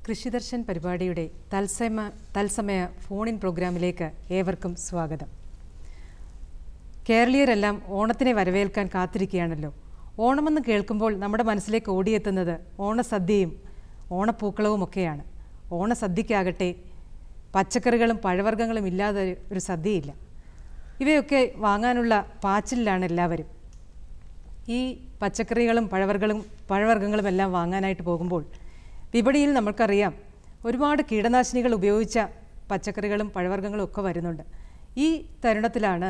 കൃഷിദർശൻ പരിപാടിയുടെ തത്സമയ phone in പ്രോഗ്രാമിലേക്ക് ഏവർക്കും സ്വാഗതം. കേരളീയരെല്ലാം ഓണത്തിനെ വരവേൽക്കാൻ കാത്തിരിക്കുകയാണല്ലോ. ഓണമെന്ന് കേൾക്കുമ്പോൾ നമ്മുടെ മനസ്സിലേക്ക് ഓടിയെത്തുന്നത് ഓണസദ്യയും ഓണപ്പൂക്കളവുമൊക്കെയാണ്. ഓണസദ്യക്കാകട്ടെ പച്ചക്കറികളും പഴവർഗ്ഗങ്ങളും ഇല്ലാതെ ഒരു സദ്യയില്ല. ഇവയൊക്കെ വാങ്ങാനുള്ള പാച്ചിലാണ് എല്ലാവരും. ഈ പച്ചക്കറികളും പഴവർഗ്ഗങ്ങളും എല്ലാം വാങ്ങാനായിട്ട് പോകുമ്പോൾ വിപണിയിൽ നമ്മൾക്കറിയാം ഒരുപാട് കീടനാശിനികൾ ഉപയോഗിച്ച പച്ചക്കറികളും പഴവർഗ്ഗങ്ങളും ഒക്കെ വരുന്നുണ്ട്. ഈ തരുണത്തിലാണ്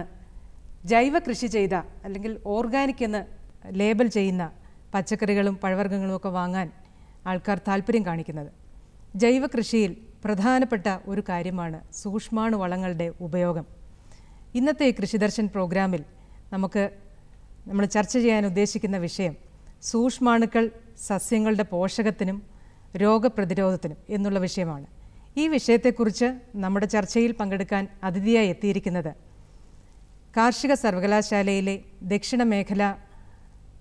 ജൈവ കൃഷി ചെയ്ത അല്ലെങ്കിൽ ഓർഗാനിക് എന്ന് ലേബൽ ചെയ്യുന്ന പച്ചക്കറികളും പഴവർഗ്ഗങ്ങളും ഒക്കെ വാങ്ങാൻ ആൾക്കാർ താല്പര്യം കാണിക്കുന്നത്. ജൈവ കൃഷിയിൽ പ്രധാനപ്പെട്ട ഒരു കാര്യമാണ് സൂക്ഷ്മാണു വളങ്ങളുടെ ഉപയോഗം. ഇന്നത്തെ കൃഷിദർശൻ പ്രോഗ്രാമിൽ നമ്മൾ ചർച്ച ചെയ്യാൻ ഉദ്ദേശിക്കുന്ന വിഷയം സൂക്ഷ്മാണുക്കൾ സസ്യങ്ങളുടെ പോഷകത്തിനും രോഗപ്രതിരോധത്തിനും എന്നുള്ള വിഷയമാണ്. ഈ വിഷയത്തെക്കുറിച്ച് നമ്മുടെ ചർച്ചയിൽ പങ്കെടുക്കാൻ അതിഥിയായി എത്തിയിരിക്കുന്നത് കാർഷിക സർവകലാശാലയിലെ ദക്ഷിണ മേഖല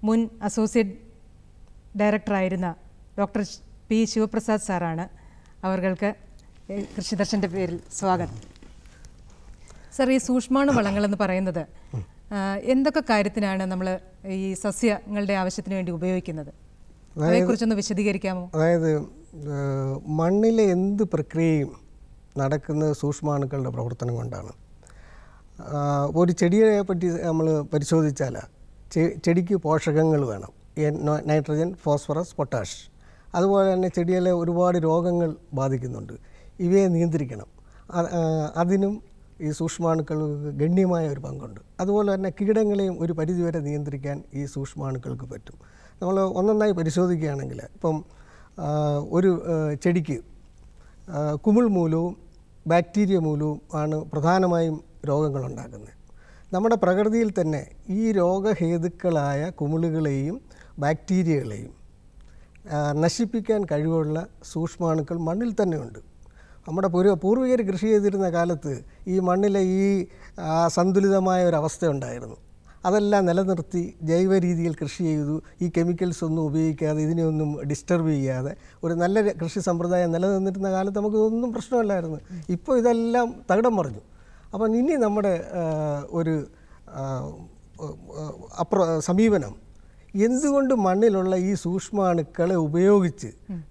മുൻ അസോസിയേറ്റ് ഡയറക്ടറായിരുന്ന ഡോക്ടർ പി ശിവപ്രസാദ് സാറാണ്. അവർക്ക് കൃഷിദർശൻ്റെ പേരിൽ സ്വാഗതം. സർ, ഈ സൂക്ഷ്മാണു വളങ്ങളെന്ന് പറയുന്നത് എന്തൊക്കെ കാര്യത്തിനാണ് നമ്മൾ ഈ സസ്യങ്ങളുടെ ആവശ്യത്തിന് വേണ്ടി ഉപയോഗിക്കുന്നത്? അതേക്കുറിച്ചൊന്ന് വിശദീകരിക്കാമോ? അതായത് മണ്ണിലെ എന്ത് പ്രക്രിയയും നടക്കുന്ന സൂക്ഷ്മാണുക്കളുടെ പ്രവർത്തനം കൊണ്ടാണ്. ഒരു ചെടിയെ പറ്റി നമ്മൾ പരിശോധിച്ചാൽ ചെടിക്ക് പോഷകങ്ങൾ വേണം. Nitrogen, phosphorus, potash. അതുപോലെ തന്നെ ചെടിയിലെ ഒരുപാട് രോഗങ്ങൾ ബാധിക്കുന്നുണ്ട്. ഇവയെ നിയന്ത്രിക്കണം. അതിനും ഈ സൂക്ഷ്മാണുക്കൾക്ക് ഗണ്യമായ ഒരു പങ്കുണ്ട്. അതുപോലെ തന്നെ കീടങ്ങളെയും ഒരു പരിധിവരെ നിയന്ത്രിക്കാൻ ഈ സൂക്ഷ്മാണുക്കൾക്ക് പറ്റും. നമ്മൾ ഒന്നൊന്നായി പരിശോധിക്കുകയാണെങ്കിൽ ഇപ്പം ഒരു ചെടിക്ക് കുമിൾ മൂലവും ബാക്ടീരിയ മൂലവും ആണ് പ്രധാനമായും രോഗങ്ങളുണ്ടാക്കുന്നത്. നമ്മുടെ പ്രകൃതിയിൽ തന്നെ ഈ രോഗഹേതുക്കളായ കുമിളുകളെയും ബാക്ടീരിയകളെയും നശിപ്പിക്കാൻ കഴിവുള്ള സൂക്ഷ്മാണുക്കൾ മണ്ണിൽ തന്നെയുണ്ട്. നമ്മുടെ പൂർവികർ കൃഷി ചെയ്തിരുന്ന കാലത്ത് ഈ മണ്ണിലെ ഈ സന്തുലിതമായ ഒരവസ്ഥ ഉണ്ടായിരുന്നു. അതെല്ലാം നിലനിർത്തി ജൈവ രീതിയിൽ കൃഷി ചെയ്തു. ഈ കെമിക്കൽസ് ഒന്നും ഉപയോഗിക്കാതെ, ഇതിനെയൊന്നും ഡിസ്റ്റർബ് ചെയ്യാതെ ഒരു നല്ല കൃഷി സമ്പ്രദായം നിലനിന്നിരുന്ന കാലത്ത് നമുക്ക് ഇതൊന്നും പ്രശ്നമല്ലായിരുന്നു. ഇപ്പോൾ ഇതെല്ലാം തകിടം മറിഞ്ഞു. അപ്പം ഇനി നമ്മുടെ ഒരു സമീപനം എന്തുകൊണ്ട് മണ്ണിലുള്ള ഈ സൂക്ഷ്മാണുക്കളെ ഉപയോഗിച്ച്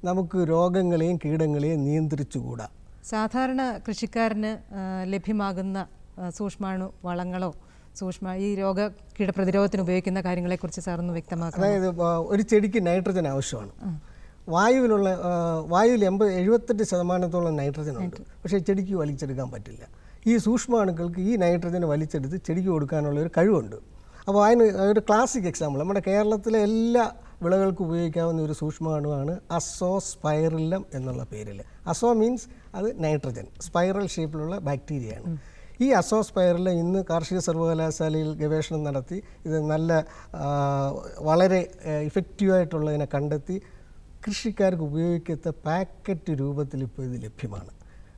നമുക്ക് രോഗങ്ങളെയും കീടങ്ങളെയും നിയന്ത്രിച്ചുകൂടാ? സാധാരണ കൃഷിക്കാരന് ലഭ്യമാകുന്ന സൂക്ഷ്മാണു വളങ്ങളോ ഈ രോഗ കീടപ്രതിരോധത്തിന് ഉപയോഗിക്കുന്ന കാര്യങ്ങളെക്കുറിച്ച് സാറൊന്ന് വ്യക്തമാക്കാം. അതായത് ഒരു ചെടിക്ക് നൈട്രജൻ ആവശ്യമാണ്. വായുവിൽ 78% നൈട്രജൻ ഉണ്ട്. പക്ഷേ ചെടിക്ക് വലിച്ചെടുക്കാൻ പറ്റില്ല. ഈ സൂക്ഷ്മാണുക്കൾക്ക് ഈ നൈട്രജൻ വലിച്ചെടുത്ത് ചെടിക്ക് കൊടുക്കാനുള്ള ഒരു കഴിവുണ്ട്. അപ്പോൾ അതിന് ഒരു ക്ലാസിക് എക്സാമ്പിൾ നമ്മുടെ കേരളത്തിലെ എല്ലാ വിളകൾക്ക് ഉപയോഗിക്കാവുന്ന ഒരു സൂക്ഷ്മാണുവാണ് അസോസ്പൈറില്ലം എന്നുള്ള പേരിൽ. അസോ മീൻസ് അത് നൈട്രജൻ, സ്പൈറൽ ഷേപ്പിലുള്ള ബാക്ടീരിയയാണ്. ഈ അസോസ്പൈറില്ലം ഇന്ന് കാർഷിക സർവകലാശാലയിൽ ഗവേഷണം നടത്തി ഇത് വളരെ ഇഫക്റ്റീവായിട്ടുള്ളതിനെ കണ്ടെത്തി കൃഷിക്കാർക്ക് ഉപയോഗിക്കാത്ത പാക്കറ്റ് രൂപത്തിൽ ഇപ്പോൾ ഇത് ലഭ്യമാണ്.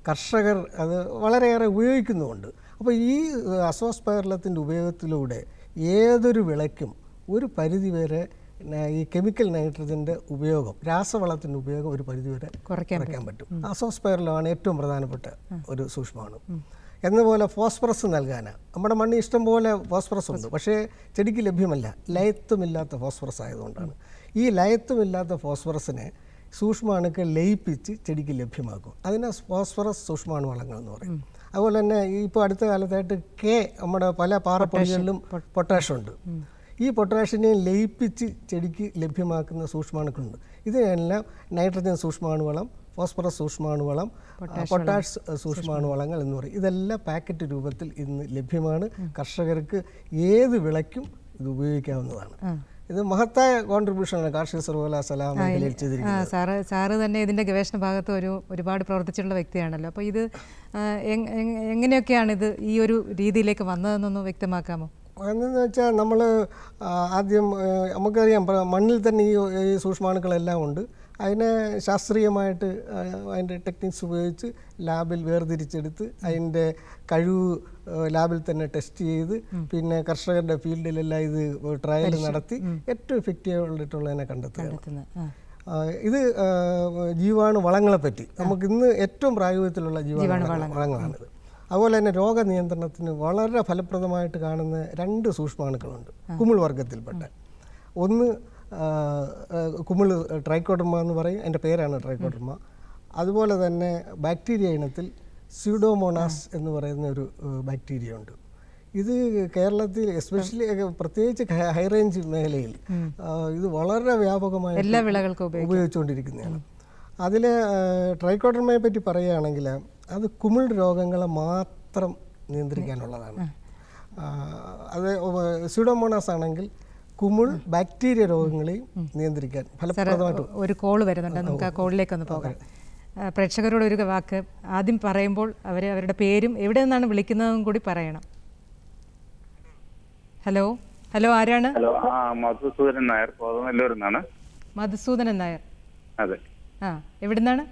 കർഷകർ അത് വളരെയേറെ ഉപയോഗിക്കുന്നുമുണ്ട്. അപ്പോൾ ഈ അസോസ്പൈറില്ലത്തിൻ്റെ ഉപയോഗത്തിലൂടെ ഏതൊരു വിളയ്ക്കും ഒരു പരിധിവരെ ഈ കെമിക്കൽ നൈട്രജൻ്റെ ഉപയോഗം, രാസവളത്തിൻ്റെ ഉപയോഗം ഒരു പരിധിവരെ കുറയ്ക്കാൻ പറ്റും. അസോസ്പൈറില്ലമാണ് ഏറ്റവും പ്രധാനപ്പെട്ട ഒരു സൂക്ഷ്മാണു. എന്നപോലെ ഫോസ്ഫറസ് നൽകാനാണ്. നമ്മുടെ മണ്ണിൽ ഇഷ്ടംപോലെ ഫോസ്ഫറസ് ഉണ്ട്, പക്ഷേ ചെടിക്ക് ലഭ്യമല്ല. ലയത്വമില്ലാത്ത ഫോസ്ഫറസ് ആയതുകൊണ്ടാണ്. ഈ ലയത്വമില്ലാത്ത ഫോസ്ഫറസിനെ സൂക്ഷ്മാണുക്കൾ ലയിപ്പിച്ച് ചെടിക്ക് ലഭ്യമാക്കും. അതിന് ഫോസ്ഫറസ് സൂക്ഷ്മാണു വളങ്ങൾ എന്ന് പറയും. അതുപോലെ തന്നെ ഇപ്പോൾ അടുത്ത കാലത്തായിട്ട് നമ്മുടെ പല പാറപ്പൊടികളിലും പൊട്ടാഷുണ്ട്. ഈ പൊട്ടാഷിനെയും ലയിപ്പിച്ച് ചെടിക്ക് ലഭ്യമാക്കുന്ന സൂക്ഷ്മാണുക്കളുണ്ട്. ഇതിനെല്ലാം നൈട്രജൻ സൂക്ഷ്മാണുവളം, ഫോസ്ഫറസ് സൂക്ഷ്മാണുവളം, പൊട്ടാഷ് സൂക്ഷ്മാണുവളങ്ങൾ എന്ന് പറയും. ഇതെല്ലാം പാക്കറ്റ് രൂപത്തിൽ ഇന്ന് ലഭ്യമാണ്. കർഷകർക്ക് ഏത് വിളയ്ക്കും ഇത് ഉപയോഗിക്കാവുന്നതാണ്. ഇത് മഹത്തായ കോൺട്രിബ്യൂഷനാണ് കാർഷിക സർവകലാശാല മേഖലയിൽ ചെയ്തിരിക്കുന്നത്. സാറ് തന്നെ ഇതിൻ്റെ ഗവേഷണ ഭാഗത്ത് ഒരുപാട് പ്രവർത്തിച്ചിട്ടുള്ള വ്യക്തിയാണല്ലോ. അപ്പോൾ ഇത് എങ്ങനെയൊക്കെയാണ് ഇത് ഈ ഒരു രീതിയിലേക്ക് വന്നതെന്നൊന്ന് വ്യക്തമാക്കാമോ? എന്നു വെച്ചാൽ നമ്മൾ ആദ്യം നമുക്കറിയാം മണ്ണിൽ തന്നെ ഈ സൂക്ഷ്മാണുക്കളെല്ലാം ഉണ്ട്. അതിനെ ശാസ്ത്രീയമായിട്ട് അതിൻ്റെ ടെക്നിക്സ് ഉപയോഗിച്ച് ലാബിൽ വേർതിരിച്ചെടുത്ത് അതിൻ്റെ കഴിവ് ലാബിൽ തന്നെ ടെസ്റ്റ് ചെയ്ത് പിന്നെ കർഷകരുടെ ഫീൽഡിലെല്ലാം ഇത് ട്രയൽ നടത്തി ഏറ്റവും എഫക്റ്റീവായിട്ടുള്ളതിനെ കണ്ടെത്തുകയാണ്. ഇത് ജീവാണു വളങ്ങളെപ്പറ്റി നമുക്ക് ഇന്ന് ഏറ്റവും പ്രായോഗികത്തിലുള്ള ജീവാണു വളങ്ങളാണിത്. അതുപോലെ തന്നെ രോഗനിയന്ത്രണത്തിന് വളരെ ഫലപ്രദമായിട്ട് കാണുന്ന 2 സൂക്ഷ്മാണുക്കളുണ്ട് കുമിൾ വർഗത്തിൽപ്പെട്ട. ഒന്ന് കുമിൾ ട്രൈക്കോഡർമ എന്ന് പറയും, എൻ്റെ പേരാണ് ട്രൈക്കോഡർമ. അതുപോലെ തന്നെ ബാക്ടീരിയ ഇനത്തിൽ സ്യൂഡോമോണാസ് എന്ന് പറയുന്ന ഒരു ബാക്ടീരിയ ഉണ്ട്. ഇത് കേരളത്തിൽ എസ്പെഷ്യലി പ്രത്യേകിച്ച് ഹൈ റേഞ്ച് മേഖലയിൽ ഇത് വളരെ വ്യാപകമായി എല്ലാ വിളകൾക്കും ഉപയോഗിച്ചുകൊണ്ടിരിക്കുന്നതാണ്. അതിൽ ട്രൈക്കോഡർമയെ പറ്റി പറയുകയാണെങ്കിൽ അത് കുമിൾ രോഗങ്ങളെ മാത്രം നിയന്ത്രിക്കാനുള്ളതാണ്. അത് സ്യൂഡോമോണാസ് ആണെങ്കിൽ കുമിൾ ബാക്ടീരിയ രോഗങ്ങളെയും നിയന്ത്രിക്കാൻ ഫലപ്രദമായിട്ട്. ഒരു കോള് വരുന്നുണ്ട്, നമുക്ക് ആ കോളിലേക്കൊന്ന് പോകാം. പ്രേക്ഷകരോട് ഒരു വാക്ക് ആദ്യം പറയുമ്പോൾ അവരുടെ പേരും എവിടെ നിന്നാണ് വിളിക്കുന്നതെന്നും കൂടി പറയണം. ഹലോ ഹലോ, ആരാണ്? ഹലോ, മധുസൂദനൻ നായർ, കോതനെല്ലൂരിൽ നിന്നാണ്. മധുസൂദനൻ നായർ, അതെ. എവിടുന്നാണ്?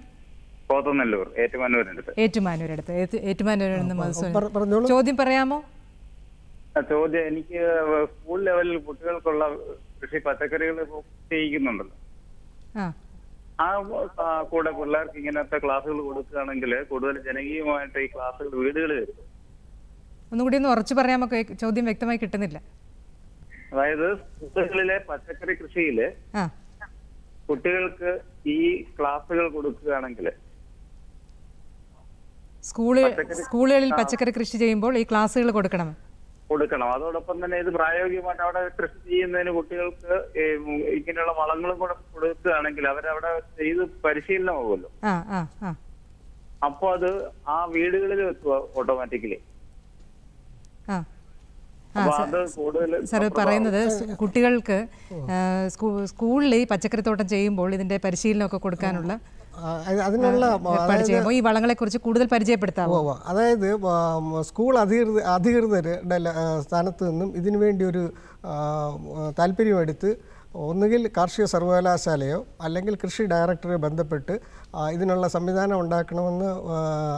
കോതനെല്ലൂർ, ഏറ്റുമാനൂരടുത്ത്. ഏറ്റുമാനൂരിൽ നിന്ന് മധുസൂദനൻ, ചോദ്യം പറയാമോ? ചോദ്യം, എനിക്ക് സ്കൂൾ ലെവലിൽ കുട്ടികൾക്കുള്ള കൃഷി പച്ചക്കറികൾ ചെയ്യിക്കുന്നുണ്ടല്ലോ, ആ കൂടെ പിള്ളേർക്ക് ഇങ്ങനത്തെ ക്ലാസ്സുകൾ കൊടുക്കുകയാണെങ്കിൽ കൂടുതൽ ജനകീയമായിട്ട് ഈ ക്ലാസ്സുകൾ വീടുകളിൽ വരും. ഒന്നുകൂടി ഒന്ന് ഉറച്ചു പറയാമോ? ചോദ്യം വ്യക്തമായി കിട്ടുന്നില്ല. അതായത് സ്കൂളുകളിലെ പച്ചക്കറി കൃഷിയില് കുട്ടികൾക്ക് ഈ ക്ലാസ്സുകൾ കൊടുക്കുകയാണെങ്കിൽ, സ്കൂളുകളിൽ പച്ചക്കറി കൃഷി ചെയ്യുമ്പോൾ ഈ ക്ലാസ്സുകൾ കൊടുക്കണം. അതോടൊപ്പം തന്നെ ഇത് പ്രായോഗികമായിട്ട് അവിടെ കൃഷി ചെയ്യുന്നതിന് കുട്ടികൾക്ക് ഇങ്ങനെയുള്ള വളങ്ങളും കൂടെ കൊടുക്കുകയാണെങ്കിൽ അവരവിടെ ചെയ്ത് പരിശീലനമാകുമല്ലോ. അപ്പൊ അത് ആ വീടുകളിൽ എത്തുക ഓട്ടോമാറ്റിക്കലി. സാർ പറയുന്നത് കുട്ടികൾക്ക് സ്കൂളിൽ ഈ പച്ചക്കറിത്തോട്ടം ചെയ്യുമ്പോൾ ഇതിന്റെ പരിശീലനമൊക്കെ കൊടുക്കാനുള്ള ഈ വളങ്ങളെ കുറിച്ച് കൂടുതൽ പരിചയപ്പെടുത്താമോ? അതായത് സ്കൂൾ അധികൃതരുടെ സ്ഥാനത്ത് നിന്നും ഇതിനു വേണ്ടി ഒരു താല്പര്യമെടുത്ത് ഒന്നുകിൽ കാർഷിക സർവകലാശാലയോ അല്ലെങ്കിൽ കൃഷി ഡയറക്ടറെ ബന്ധപ്പെട്ട് ഇതിനുള്ള സംവിധാനം ഉണ്ടാക്കണമെന്ന്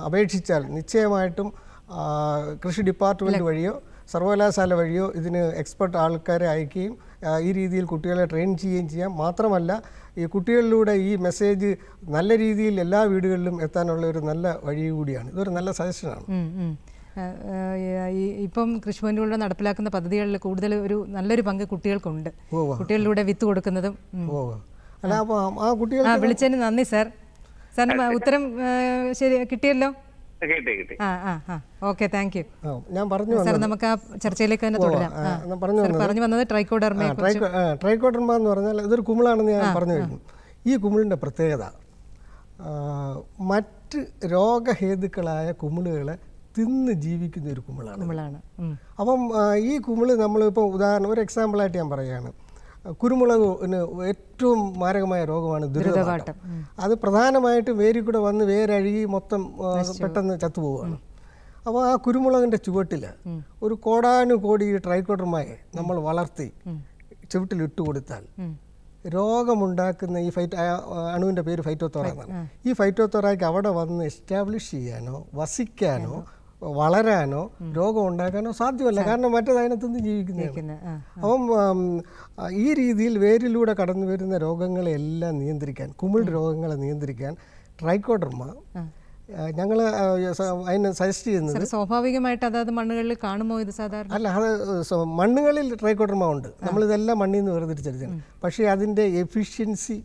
അപേക്ഷിച്ചാൽ നിശ്ചയമായിട്ടും കൃഷി ഡിപ്പാർട്ട്മെൻറ്റ് വഴിയോ സർവകലാശാല വഴിയോ ഇതിന് എക്സ്പെർട്ട് ആൾക്കാരെ അയക്കുകയും ഈ രീതിയിൽ കുട്ടികളെ ട്രെയിൻ ചെയ്യുകയും ചെയ്യാം. മാത്രമല്ല ഈ കുട്ടികളിലൂടെ ഈ മെസ്സേജ് നല്ല രീതിയിൽ എല്ലാ വീടുകളിലും എത്താനുള്ള ഒരു നല്ല വഴി കൂടിയാണ്. ഇതൊരു നല്ല സജഷനാണ്. ഇപ്പം കൃഷിഭവനിലൂടെ നടപ്പിലാക്കുന്ന പദ്ധതികളിൽ കൂടുതൽ ഒരു നല്ലൊരു പങ്ക് കുട്ടികൾക്കുണ്ട്. കുട്ടികളിലൂടെ വിത്ത് കൊടുക്കുന്നതും. അല്ല, അപ്പോൾ ആ കുട്ടികൾ വിളിച്ചതിന് നന്ദി സാർ. സാറിന് ഉത്തരം ശരി കിട്ടിയല്ലോ? Okay, thank you. ഞാൻ പറഞ്ഞു സാർ, നമുക്ക് ആ ചർച്ചയിലേക്ക് തന്നെ തുടരാം. പറഞ്ഞു വന്നത് ട്രൈക്കോഡർമ എന്ന് പറഞ്ഞാൽ ഇതൊരു കുമിളാണെന്ന് ഞാൻ പറഞ്ഞു കഴിഞ്ഞു. ഈ കുമിളിൻ്റെ പ്രത്യേകത മറ്റ് രോഗഹേതുക്കളായ കുമിളുകളെ തിന്ന് ജീവിക്കുന്ന ഒരു കുമിളാണ്. അപ്പം ഈ കുമിള് നമ്മളിപ്പോൾ ഉദാഹരണം ഒരു എക്സാമ്പിളായിട്ട് ഞാൻ പറയുകയാണ്. കുരുമുളകിന് ഏറ്റവും മാരകമായ രോഗമാണ് ദുരിതവാട്ടം. അത് പ്രധാനമായിട്ടും വേരിൽ കൂടെ വന്ന് വേരഴുകി മൊത്തം പെട്ടെന്ന് ചത്തുപോവുകയാണ്. അപ്പോൾ ആ കുരുമുളകിൻ്റെ ചുവട്ടിൽ ഒരു കോടാനുകോടി ട്രൈക്കോഡർമയെ നമ്മൾ വളർത്തി ചുവട്ടിലിട്ട് കൊടുത്താൽ രോഗമുണ്ടാക്കുന്ന ഈ അണുവിൻ്റെ പേര് ഫൈറ്റോത്തോറ എന്നാണ്. ഈ ഫൈറ്റോത്തോറയ്ക്ക് അവിടെ വന്ന് എസ്റ്റാബ്ലിഷ് ചെയ്യാനോ വസിക്കാനോ വളരാനോ രോഗം ഉണ്ടാക്കാനോ സാധ്യമല്ല. കാരണം മറ്റേത് അതിനകത്തുനിന്ന് ജീവിക്കുന്നതാണ്. അപ്പം ഈ രീതിയിൽ വേരിലൂടെ കടന്നു വരുന്ന രോഗങ്ങളെല്ലാം നിയന്ത്രിക്കാൻ, കുമിൾ രോഗങ്ങളെ നിയന്ത്രിക്കാൻ ട്രൈക്കോഡർമ ഞങ്ങൾ അതിന് സജസ്റ്റ് ചെയ്യുന്നത്. സ്വാഭാവികമായിട്ട് അതായത് മണ്ണുകളിൽ കാണുമോ ഇത് സാധാരണ? അല്ല, അത് മണ്ണുകളിൽ ട്രൈക്കോഡർമ ഉണ്ട്. നമ്മളിതെല്ലാം മണ്ണിൽ നിന്ന് വേർതിരിച്ചെടുത്താണ്. പക്ഷേ അതിൻ്റെ എഫിഷ്യൻസി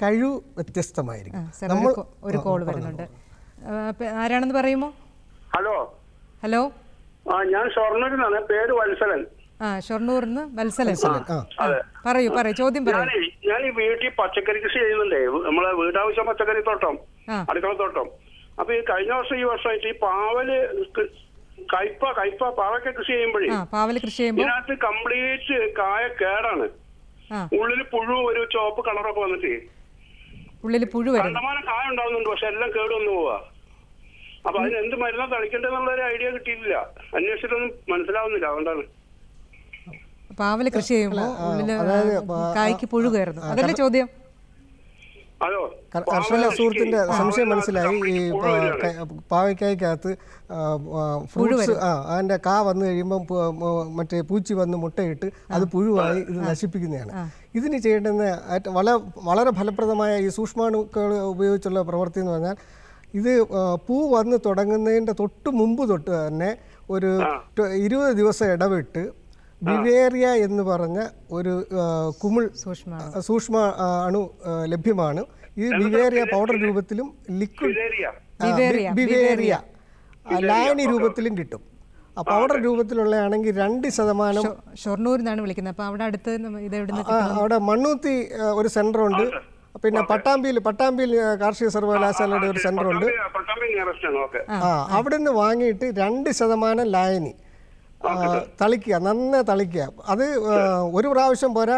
കഴിവ് വ്യത്യസ്തമായിരിക്കും. നമ്മൾ ഒരു കോൾ വരുന്നുണ്ട്, ആരാണെന്ന് പറയുമോ? ഹലോ ഹലോ, ഞാൻ ഷൊർണൂരിൽ നിന്നാണ്. പേര് വത്സലൻ. ഷൊർണൂരിന്ന് വത്സലൻ, പറയൂ ചോദ്യം പറയൂ. ഞാൻ ഈ വീട്ടിൽ പച്ചക്കറി കൃഷി ചെയ്യുന്നുണ്ടേ, നമ്മളെ വീട്ടാവശ്യം പച്ചക്കറി തോട്ടം, അടുക്കള തോട്ടം. അപ്പൊ ഈ കഴിഞ്ഞ വർഷം ഈ വർഷമായിട്ട് ഈ പാവല് പാവക്ക കൃഷി ചെയ്യുമ്പോഴേ ഇതിനകത്ത് കംപ്ലീറ്റ് കായ കേടാണ്. ഉള്ളില് പുഴു, ഒരു ചുവപ്പ് കളറൊക്കെ വന്നിട്ട് ഉള്ളിൽ പുഴു കണ്ടമാനം കായ ഉണ്ടാവുന്നുണ്ട്, പക്ഷെ എല്ലാം കേട് വന്നു പോവാ. അപ്പൊ അതിന് എന്ത് മരുന്നാ തളിക്കേണ്ടതെന്നുള്ള ഒരു ഐഡിയ കിട്ടിയിട്ടില്ല, അന്വേഷിച്ചിട്ടൊന്നും മനസ്സിലാവുന്നില്ല. അതുകൊണ്ടാണ്. പാവല് കൃഷി ചെയ്യുമ്പോൾ ഉള്ളില് കായ്ക്ക് പുഴു കയറുന്നു, അതല്ലേ ചോദ്യം? കർഷക സുഹൃത്തിന്റെ സംശയം മനസ്സിലായി. ഈ പാവയ്ക്കായ്ക്കകത്ത് ഫ്രൂട്ട്സ് അതിന്റെ കാ വന്നു കഴിയുമ്പോൾ മറ്റേ പൂച്ചി വന്ന് മുട്ടയിട്ട് അത് പുഴുവായി ഇത് നശിപ്പിക്കുന്നതാണ്. ഇതിന് ചെയ്യേണ്ടുന്ന വളരെ ഫലപ്രദമായ ഈ സൂക്ഷ്മാണുക്കൾ ഉപയോഗിച്ചുള്ള പ്രവൃത്തി എന്ന് പറഞ്ഞാൽ, ഇത് പൂ വന്ന് തുടങ്ങുന്നതിൻ്റെ തൊട്ട് മുമ്പ് തൊട്ട് തന്നെ ഒരു 20 ദിവസം ഇടവിട്ട് ബിവേറിയ എന്ന് പറഞ്ഞ ഒരു കുമിൾ സൂക്ഷ്മ അണു ലഭ്യമാണ്. ഈ ബിവേറിയ പൗഡർ രൂപത്തിലും ലിക്വിഡ് ബിവേറിയ ലായനി രൂപത്തിലും കിട്ടും. ആ പൗഡർ രൂപത്തിലുള്ളതാണെങ്കിൽ 2% ഷൊർണൂരിൽ നിന്നാണ് വിളിക്കുന്നത്. അപ്പോൾ അവിടെ അടുത്ത് അവിടെ മണ്ണൂത്തി ഒരു സെന്റർ ഉണ്ട്. പിന്നെ പട്ടാമ്പിയിൽ കാർഷിക സർവകലാശാലയുടെ ഒരു സെന്റർ ഉണ്ട്. അവിടെ നിന്ന് വാങ്ങിയിട്ട് 2% ലായനി തളിക്കുക, നന്നായി തളിക്കുക. അത് ഒരു പ്രാവശ്യം പോരാ,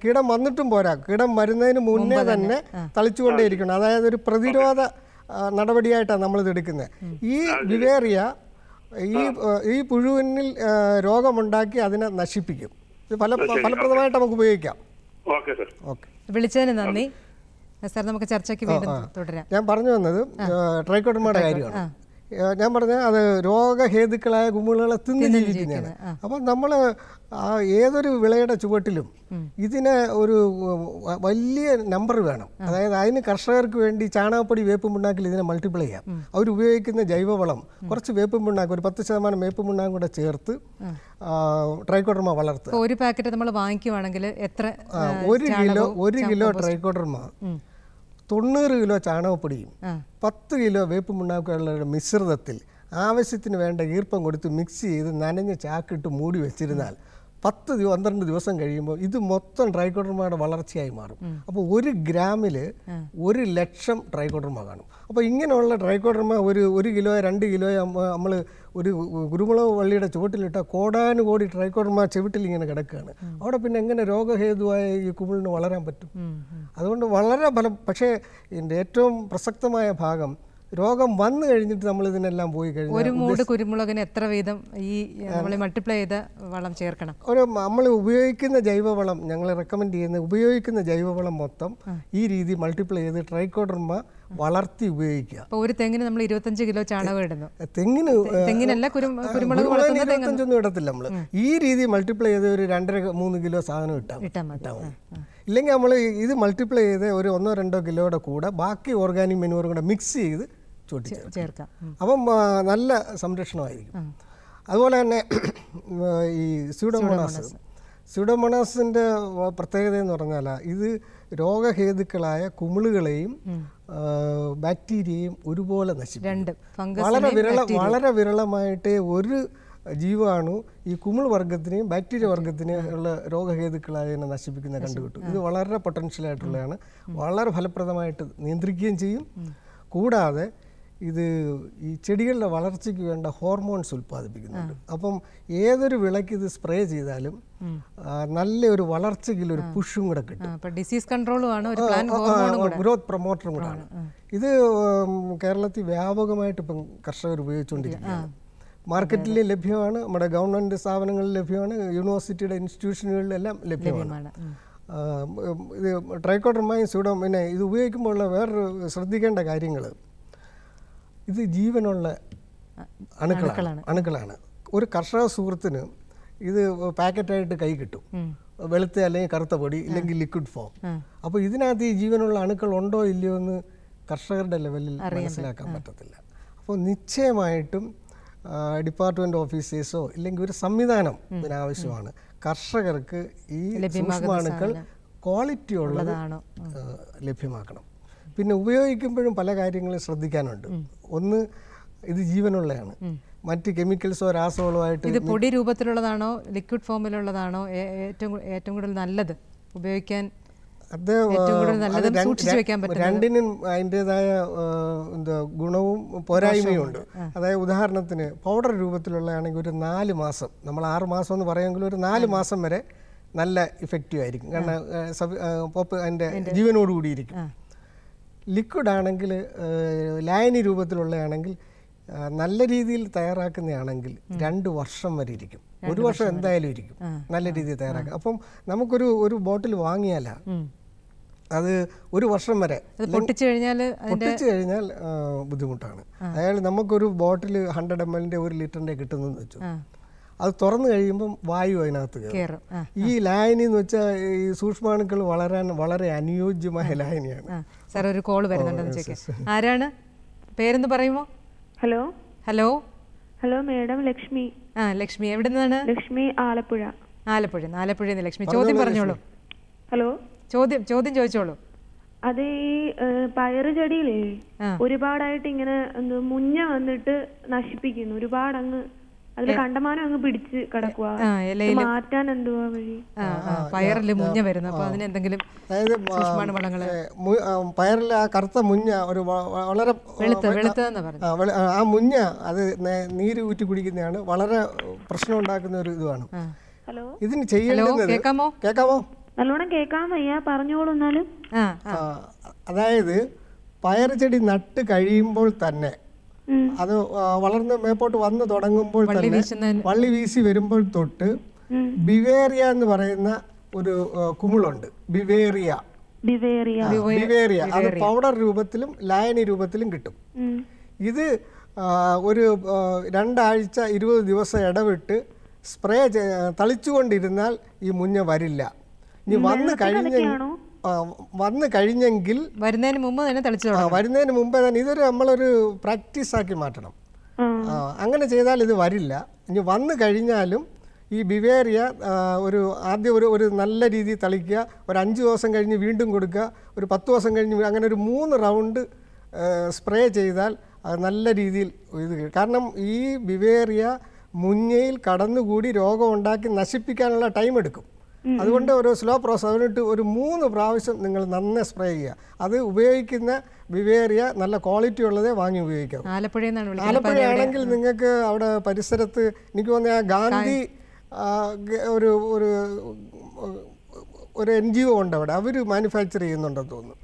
കീടം വന്നിട്ടും പോരാ, കീടം വരുന്നതിന് മുന്നേ തന്നെ തളിച്ചുകൊണ്ടേയിരിക്കണം. അതായത് ഒരു പ്രതിരോധ നടപടിയായിട്ടാണ് നമ്മളിത് എടുക്കുന്നത്. ഈ ബിവേറിയ ഈ പുഴുവിനിൽ രോഗമുണ്ടാക്കി അതിനെ നശിപ്പിക്കും. ഇത് ഫലപ്രദമായിട്ട് നമുക്ക് ഉപയോഗിക്കാം. വിളിച്ചതിന് നന്ദി സാർ. നമുക്ക് ചർച്ചയ്ക്ക് വീണ്ടും തുടരാം. ഞാൻ പറഞ്ഞു വന്നത് ട്രൈക്കോഡർമയുടെ കാര്യമാണ്. ഞാൻ പറഞ്ഞ അത് രോഗഹേതുക്കളായ കുമിളുകളെ തിന്ന് ജീവിക്കുന്നതാണ്. അപ്പം നമ്മൾ ഏതൊരു വിളയുടെ ചുവട്ടിലും ഇതിന് ഒരു വലിയ നമ്പർ വേണം. അതായത് അതിന് കർഷകർക്ക് വേണ്ടി ചാണകപ്പൊടി വേപ്പും പിണ്ണാക്കിൽ ഇതിനെ മൾട്ടിപ്ലൈ ചെയ്യാം. അവരുപയോഗിക്കുന്ന ജൈവവളം കുറച്ച് വേപ്പും പിണ്ണാക്ക്, ഒരു 10% വേപ്പും പിണ്ണാക്കും കൂടെ ചേർത്ത് ട്രൈക്കോഡർമ വളർത്തുക. ഒരു പാക്കറ്റ് നമ്മൾ വാങ്ങിക്കുവാണെങ്കിൽ എത്ര? 1 കിലോ ട്രൈക്കോഡർമ 90 കിലോ ചാണകപ്പൊടിയും 10 കിലോ വേപ്പും പിണ്ണാക്കുകളുടെ മിശ്രിതത്തിൽ ആവശ്യത്തിന് വേണ്ട ഈർപ്പം കൊടുത്ത് മിക്സ് ചെയ്ത് നനഞ്ഞ ചാക്കിട്ട് മൂടി വെച്ചിരുന്നാൽ 10-12 ദിവസം കഴിയുമ്പോൾ ഇത് മൊത്തം ട്രൈക്കോഡർമയുടെ വളർച്ചയായി മാറും. അപ്പോൾ 1 ഗ്രാമിൽ 1,00,000 ട്രൈക്കോഡർമ കാണും. അപ്പോൾ ഇങ്ങനെയുള്ള ട്രൈക്കോഡർമ ഒരു കിലോ 2 കിലോ നമ്മൾ ഒരു കുരുമുളക് വള്ളിയുടെ ചുവട്ടിലിട്ടാൽ കോടാനുകോടി ട്രൈക്കോഡർമ ചുവട്ടിൽ ഇങ്ങനെ കിടക്കുകയാണ്. അവിടെ പിന്നെ എങ്ങനെ രോഗഹേതുവായ ഈ കുമിളിന് വളരാൻ പറ്റും? അതുകൊണ്ട് വളരെ പക്ഷേ ഇതിൻ്റെ ഏറ്റവും പ്രസക്തമായ ഭാഗം, രോഗം വന്നു കഴിഞ്ഞിട്ട് നമ്മൾ ഇതിനെല്ലാം പോയി കഴിഞ്ഞാൽ ഒരു മൂട് കുരുമുളകിന് എത്ര വീതം ഈ നമ്മൾ മൾട്ടിപ്ലൈ ചെയ്ത വളം ചേർക്കണം? നമ്മൾ ഉപയോഗിക്കുന്ന ജൈവവളം, ഞങ്ങൾ റെക്കമെൻഡ് ചെയ്യുന്ന ഉപയോഗിക്കുന്ന ജൈവവളം മൊത്തം ഈ രീതി മൾട്ടിപ്ലൈ ചെയ്ത് ട്രൈക്കോഡർമ വളർത്തി ഉപയോഗിക്കുക. അപ്പോൾ ഒരു തെങ്ങിന് നമ്മൾ 25 കിലോ ചാണകം ഇടുന്നു. തെങ്ങിനല്ല, കുരുമുളക് 25 ഇടത്തില്ല. നമ്മൾ ഈ രീതി മൾട്ടിപ്ലൈ ചെയ്ത് ഒരു 2-3 കിലോ സാധനം ഇട്ടാൽ മതി. ഇല്ലെങ്കിൽ നമ്മൾ ഇത് മൾട്ടിപ്ലൈ ചെയ്ത് ഒരു 1-2 കിലോയുടെ കൂടെ ബാക്കി ഓർഗാനിക് മെനൂറും കൂടെ മിക്സ് ചെയ്ത് ചേർക്കാം. അപ്പം നല്ല സംരക്ഷണമായിരിക്കും. അതുപോലെ തന്നെ ഈ സ്യൂഡോമോണാസിൻ്റെ പ്രത്യേകത എന്ന് പറഞ്ഞാൽ ഇത് രോഗഹേതുക്കളായ കുമിളുകളെയും ബാക്ടീരിയയും ഒരുപോലെ നശിപ്പിക്കും. വളരെ വിരളമായിട്ട് ഒരു ജീവാണു ഈ കുമിൾ വർഗത്തിനെയും ബാക്ടീരിയ വർഗത്തിനെയും ഉള്ള രോഗഹേതുക്കളായതിനെ നശിപ്പിക്കുന്ന കണ്ടുകിട്ടും. ഇത് വളരെ പൊട്ടൻഷ്യലായിട്ടുള്ളതാണ്. വളരെ ഫലപ്രദമായിട്ട് നിയന്ത്രിക്കുകയും ചെയ്യും. കൂടാതെ ഇത് ഈ ചെടികളുടെ വളർച്ചയ്ക്ക് വേണ്ട ഹോർമോൺസ് ഉൽപ്പാദിപ്പിക്കുന്നുണ്ട്. അപ്പം ഏതൊരു വിളയ്ക്ക് ഇത് സ്പ്രേ ചെയ്താലും നല്ലൊരു വളർച്ചയ്ക്ക് ഒരു പുഷും കൂടെ കിട്ടും. ഗ്രോത്ത് പ്രൊമോട്ടറും കൂടെയാണ്. ഇത് കേരളത്തിൽ വ്യാപകമായിട്ട് ഇപ്പം കർഷകർ ഉപയോഗിച്ചുകൊണ്ടിരിക്കുകയാണ്. മാർക്കറ്റിൽ ലഭ്യമാണ്, നമ്മുടെ ഗവൺമെൻറ് സ്ഥാപനങ്ങളിൽ ലഭ്യമാണ്, യൂണിവേഴ്സിറ്റിയുടെ ഇൻസ്റ്റിറ്റ്യൂഷനുകളിലെല്ലാം ലഭ്യമാണ്. ഇത് ട്രൈക്കോഡർമയും പിന്നെ ഇത് ഉപയോഗിക്കുമ്പോഴുള്ള വേറൊരു ശ്രദ്ധിക്കേണ്ട കാര്യങ്ങൾ, ഇത് ജീവനുള്ള അണുക്കളാണ്. ഒരു കർഷക സുഹൃത്തിന് ഇത് പാക്കറ്റായിട്ട് കൈ കിട്ടും, വെളുത്ത അല്ലെങ്കിൽ കറുത്ത പൊടി, ഇല്ലെങ്കിൽ ലിക്വിഡ് ഫോം. അപ്പോൾ ഇതിനകത്ത് ഈ ജീവനുള്ള അണുക്കൾ ഉണ്ടോ ഇല്ലയോ എന്ന് കർഷകരുടെ ലെവലിൽ മനസ്സിലാക്കാൻ പറ്റത്തില്ല. അപ്പോൾ നിശ്ചയമായിട്ടും ഡിപ്പാർട്ട്മെൻറ്റ് ഓഫീസേഴ്സോ ഇല്ലെങ്കിൽ ഒരു സംവിധാനം ഇതിനാവശ്യമാണ്. കർഷകർക്ക് ഈ സൂക്ഷ്മാണുക്കൾ ക്വാളിറ്റി ഉള്ളത് ലഭ്യമാക്കണം. പിന്നെ ഉപയോഗിക്കുമ്പോഴും പല കാര്യങ്ങളും ശ്രദ്ധിക്കാനുണ്ട്. ഒന്ന്, ഇത് ജീവനുള്ളതാണ്. മറ്റ് കെമിക്കൽസോ രാസവളോ ആയിട്ട് ഇത് പൊടി രൂപത്തിലുള്ളതാണോ ലിക്വിഡ് ഫോമിലുള്ളതാണോ ഏറ്റവും കൂടുതൽ നല്ലത് ഉപയോഗിക്കാൻ? രണ്ടിനും അതിൻ്റെതായ ഗുണവും പോരായ്മയും ഉണ്ട്. അതായത് ഉദാഹരണത്തിന് പൗഡർ രൂപത്തിലുള്ളതാണെങ്കിൽ ഒരു 4 മാസം, നമ്മൾ 6 മാസം എന്ന് പറയുമെങ്കിൽ ഒരു 4 മാസം വരെ നല്ല ഇഫക്റ്റീവ് ആയിരിക്കും. കാരണം പോപ്പ് അതിൻ്റെ ജീവനോടുകൂടിയിരിക്കും. ലിക്വിഡ് ആണെങ്കിൽ ലായനി രൂപത്തിലുള്ളതാണെങ്കിൽ നല്ല രീതിയിൽ തയ്യാറാക്കുന്നതാണെങ്കിൽ 2 വർഷം വരെ ഇരിക്കും. 1 വർഷം എന്തായാലും ഇരിക്കും നല്ല രീതിയിൽ തയ്യാറാക്കുക. അപ്പം നമുക്കൊരു ബോട്ടിൽ വാങ്ങിയാൽ അത് 1 വർഷം വരെ പൊട്ടിച്ചു കഴിഞ്ഞാൽ ബുദ്ധിമുട്ടാണ്. അയാൾ നമുക്കൊരു ബോട്ടിൽ 100 ml 1 ലിറ്ററിൻ്റെ കിട്ടുന്നതെന്ന് വെച്ചു, അത് തുറന്നു കഴിയുമ്പം വായു അതിനകത്ത് കയറും. ഈ ലായനി എന്ന് വെച്ചാൽ ഈ സൂക്ഷ്മാണുക്കൾ വളരാൻ വളരെ അനുയോജ്യമായ ലായനിയാണ്. സാർ ഒരു കോൾ വരുന്നുണ്ടെന്ന്. ആരാണ്, പേരെന്ന് പറയുമോ? Hello hello hello madam, Lakshmi. Lakshmi എവിടെ നിന്നാണ്? ലക്ഷ്മി, ആലപ്പുഴ. ആലപ്പുഴ ലക്ഷ്മി, ചോദ്യം പറഞ്ഞോളൂ. ഹലോ, ചോദ്യം ചോദിച്ചോളൂ. അത് ഈ പയറ് ചെടിയിലേ ഒരുപാടായിട്ട് ഇങ്ങനെ മുഞ്ഞ വന്നിട്ട് നശിപ്പിക്കുന്നു, ഒരുപാട് അങ്ങ് അതിൽ കണ്ടമാനം അങ്ങ് പിടിച്ച് കിടക്കുക, മാറ്റാൻ എന്തുവാ വഴി? പയറിൽ മുഞ്ഞ വരുന്നു, അപ്പൊ അതിന് എന്തെങ്കിലും പയറിൽ ആ കറുത്ത മുഞ്ഞ ഒരു വളരെ ആ മുഞ്ഞ അത് നീര് ഊറ്റി കുടിക്കുന്നതാണ്, വളരെ പ്രശ്നം ഉണ്ടാക്കുന്ന ഒരു ഇതുമാണ്. ഹലോ, ഇതിന് ചെയ്യേണ്ടത് കേൾക്കാമോ? നല്ലോണം കേൾക്കാൻ വയ്യ, പറഞ്ഞോളൂ. എന്നാലും അതായത് പയറ് ചെടി നട്ട് കഴിയുമ്പോൾ തന്നെ അത് വളർന്ന് മേപ്പോട്ട് വന്ന് തുടങ്ങുമ്പോൾ തന്നെ വള്ളി വീശി വരുമ്പോൾ തൊട്ട് ബിവേറിയ എന്ന് പറയുന്ന ഒരു കുമിളുണ്ട്. ബിവേറിയ അത് പൗഡർ രൂപത്തിലും ലായനി രൂപത്തിലും കിട്ടും. ഇത് ഒരു 2 ആഴ്ച 20 ദിവസം ഇടവിട്ട് സ്പ്രേ തളിച്ചുകൊണ്ടിരുന്നാൽ ഈ മുഞ്ഞ വരില്ല. ഇനി വന്നു കഴിഞ്ഞെങ്കിൽ വരുന്നതിന് മുമ്പ് തന്നെ ഇതൊരു നമ്മളൊരു പ്രാക്ടീസ് ആക്കി മാറ്റണം. അങ്ങനെ ചെയ്താൽ ഇത് വരില്ല. ഇനി വന്നു കഴിഞ്ഞാലും ഈ ബിവേറിയ ആദ്യം ഒരു നല്ല രീതിയിൽ തളിക്കുക, ഒരു 5 ദിവസം കഴിഞ്ഞ് വീണ്ടും കൊടുക്കുക, ഒരു 10 ദിവസം കഴിഞ്ഞ് അങ്ങനെ ഒരു 3 റൗണ്ട് സ്പ്രേ ചെയ്താൽ അത് നല്ല രീതിയിൽ ഇത്. കാരണം ഈ ബിവേറിയ മുഞ്ഞയിൽ കടന്നുകൂടി രോഗം ഉണ്ടാക്കി നശിപ്പിക്കാനുള്ള ടൈം എടുക്കും. അതുകൊണ്ട് ഒരു സ്ലോ പ്രോസസ്, അതിനിട്ട് ഒരു 3 പ്രാവശ്യം നിങ്ങൾ നന്നായി സ്പ്രേ ചെയ്യുക. അത് ഉപയോഗിക്കുന്ന ബിവേറിയ നല്ല ക്വാളിറ്റി ഉള്ളതേ വാങ്ങി ഉപയോഗിക്കാം. ആലപ്പുഴയാണെങ്കിൽ നിങ്ങൾക്ക് അവിടെ പരിസരത്ത് എനിക്ക് തോന്നുന്ന ഗാന്ധി ഒരു NGO ഉണ്ട് അവിടെ, അവർ മാനുഫാക്ചർ ചെയ്യുന്നുണ്ടെന്ന് തോന്നുന്നു.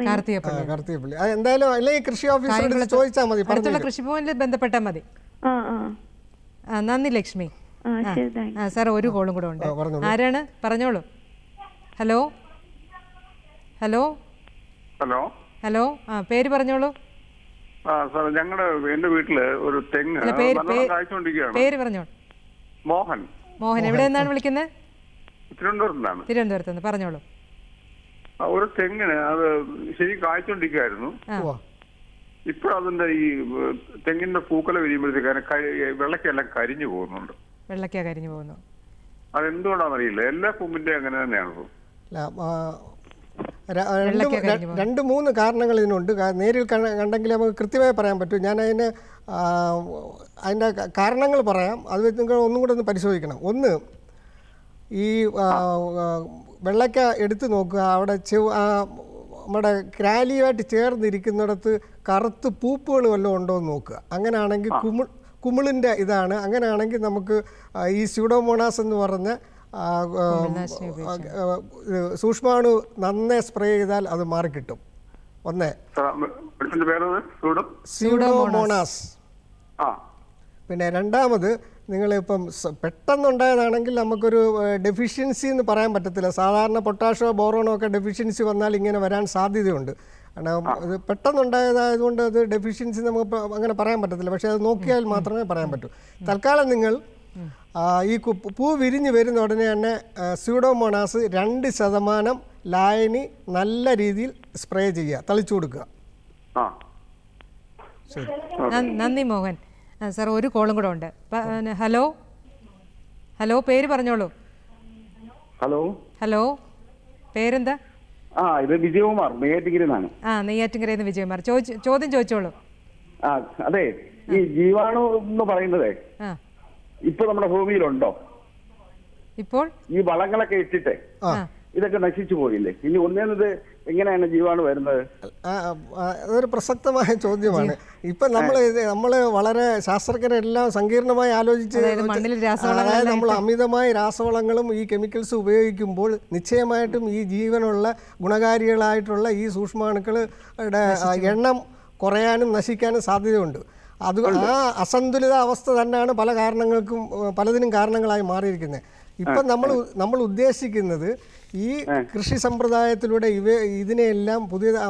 കാർത്തികപ്പള്ളി. എന്തായാലും അല്ലെങ്കിൽ കൃഷി ഓഫീസറോട് ചോദിച്ചാൽ മതി, കൃഷിഭവനിൽ ബന്ധപ്പെട്ടാൽ മതി. നന്ദി ലക്ഷ്മി. സാർ ഒരു കോളും കൂടെ ഉണ്ട്. ആരാണ്, പറഞ്ഞോളൂ. ഹലോ ഹലോ ഹലോ ഹലോ പേര് പറഞ്ഞോളൂ. എന്റെ വീട്ടില് ഒരു തെങ്ങ് പേര് പറഞ്ഞോളൂ. മോഹൻ. മോഹൻ എവിടെ നിന്നാണ് വിളിക്കുന്നത്? തിരുവനന്തപുരത്ത് നിന്ന് പറഞ്ഞോളൂ. ഒരു തെങ്ങിന് അത് ശരി കായ്ച്ചോണ്ടിരിക്കുകയായിരുന്നു. ഇപ്പോഴതിന്റെ ഈ തെങ്ങിന്റെ പൂക്കല വിരിയുമ്പോഴത്തേക്ക് വെള്ളക്കെല്ലാം കരിഞ്ഞു പോകുന്നുണ്ട്. അതെന്തുകൊണ്ടാണെന്നറിയില്ല. എല്ലാ കൊമ്പിന്റെ അങ്ങനെ തന്നെയാണ്. 2-3 കാരണങ്ങൾ ഇതിനുണ്ട്. നേരിൽ കണ്ടെങ്കിൽ നമുക്ക് കൃത്യമായി പറയാൻ പറ്റും. ഞാൻ അതിൻ്റെ കാരണങ്ങൾ പറയാം, അത് വെച്ച് നിങ്ങൾ ഒന്നും കൂടെ ഒന്ന് പരിശോധിക്കണം. ഒന്ന്, ഈ വെള്ളക്ക എടുത്ത് നോക്കുക, അവിടെ നമ്മുടെ ക്രാലിയുമായിട്ട് ചേർന്നിരിക്കുന്നിടത്ത് കറുത്ത് പൂപ്പുകൾ വല്ലതും ഉണ്ടോ എന്ന് നോക്കുക. അങ്ങനെയാണെങ്കിൽ കുമിളിൻ്റെ ഇതാണ്. അങ്ങനെയാണെങ്കിൽ നമുക്ക് ഈ സ്യൂഡോമോണാസ് എന്ന് പറഞ്ഞ സൂക്ഷ്മാണു നന്നായി സ്പ്രേ ചെയ്താൽ അത് മാറിക്കിട്ടും. ഒന്നേ സ്യൂഡോമോണാസ്. പിന്നെ രണ്ടാമത്, നിങ്ങളിപ്പം പെട്ടെന്നുണ്ടായതാണെങ്കിൽ നമുക്കൊരു ഡെഫിഷ്യൻസി എന്ന് പറയാൻ പറ്റത്തില്ല. സാധാരണ പൊട്ടാഷോ ബോറോണോ ഒക്കെ ഡെഫിഷ്യൻസി വന്നാൽ ഇങ്ങനെ വരാൻ സാധ്യതയുണ്ട്. കാരണം ഇത് പെട്ടെന്നുണ്ടായതായതുകൊണ്ട് അത് ഡെഫിഷ്യൻസി നമുക്ക് അങ്ങനെ പറയാൻ പറ്റത്തില്ല. പക്ഷേ അത് നോക്കിയാൽ മാത്രമേ പറയാൻ പറ്റൂ. തൽക്കാലം നിങ്ങൾ ഈ പൂ വിരിഞ്ഞ് വരുന്ന ഉടനെ തന്നെ സ്യൂഡോമോണാസ് 2% ലായനി നല്ല രീതിയിൽ സ്പ്രേ ചെയ്യുക, തളിച്ചു കൊടുക്കുക. ശരി, നന്ദി മോഹൻ. സാർ ഒരു കോളും കൂടെ ഉണ്ട്. ഹലോ ഹലോ പേര് പറഞ്ഞോളൂ. ഹലോ പേരെന്താ? ഇത് വിജയകുമാർ, നെയ്യാറ്റിൻകരയിലാണ്. നെയ്യാറ്റിൻകരയിൽ നിന്ന് വിജയകുമാർ. ചോദ്യം ചോദിച്ചോളൂ. അതെ, ഈ ജീവാണു എന്ന് പറയുന്നത് ഇപ്പൊ നമ്മുടെ ഭൂമിയിലുണ്ടോ? ഇപ്പോൾ ഈ വളങ്ങളൊക്കെ ഇട്ടിട്ട് ഇതൊക്കെ നശിച്ചു പോയില്ലേ? ഇനി ഒന്നേന്നത് എങ്ങനെയാണ് ജീവാണു വരുന്നത്? അതൊരു പ്രസക്തമായ ചോദ്യമാണ്. ഇപ്പം നമ്മൾ വളരെ ശാസ്ത്രജ്ഞരെല്ലാം സങ്കീർണമായി ആലോചിച്ച്, അതായത് നമ്മൾ അമിതമായി രാസവളങ്ങളും ഈ കെമിക്കൽസ് ഉപയോഗിക്കുമ്പോൾ നിശ്ചയമായിട്ടും ഈ ജീവനുള്ള ഗുണകാരികളായിട്ടുള്ള ഈ സൂക്ഷ്മാണുക്കളുടെ എണ്ണം കുറയാനും നശിക്കാനും സാധ്യതയുണ്ട്. അത് ആ അസന്തുലിത അവസ്ഥ തന്നെയാണ് പലതിനും കാരണങ്ങളായി മാറിയിരിക്കുന്നത്. ഇപ്പം നമ്മൾ ഉദ്ദേശിക്കുന്നത് ഈ കൃഷി സമ്പ്രദായത്തിലൂടെ ഇതിനെയെല്ലാം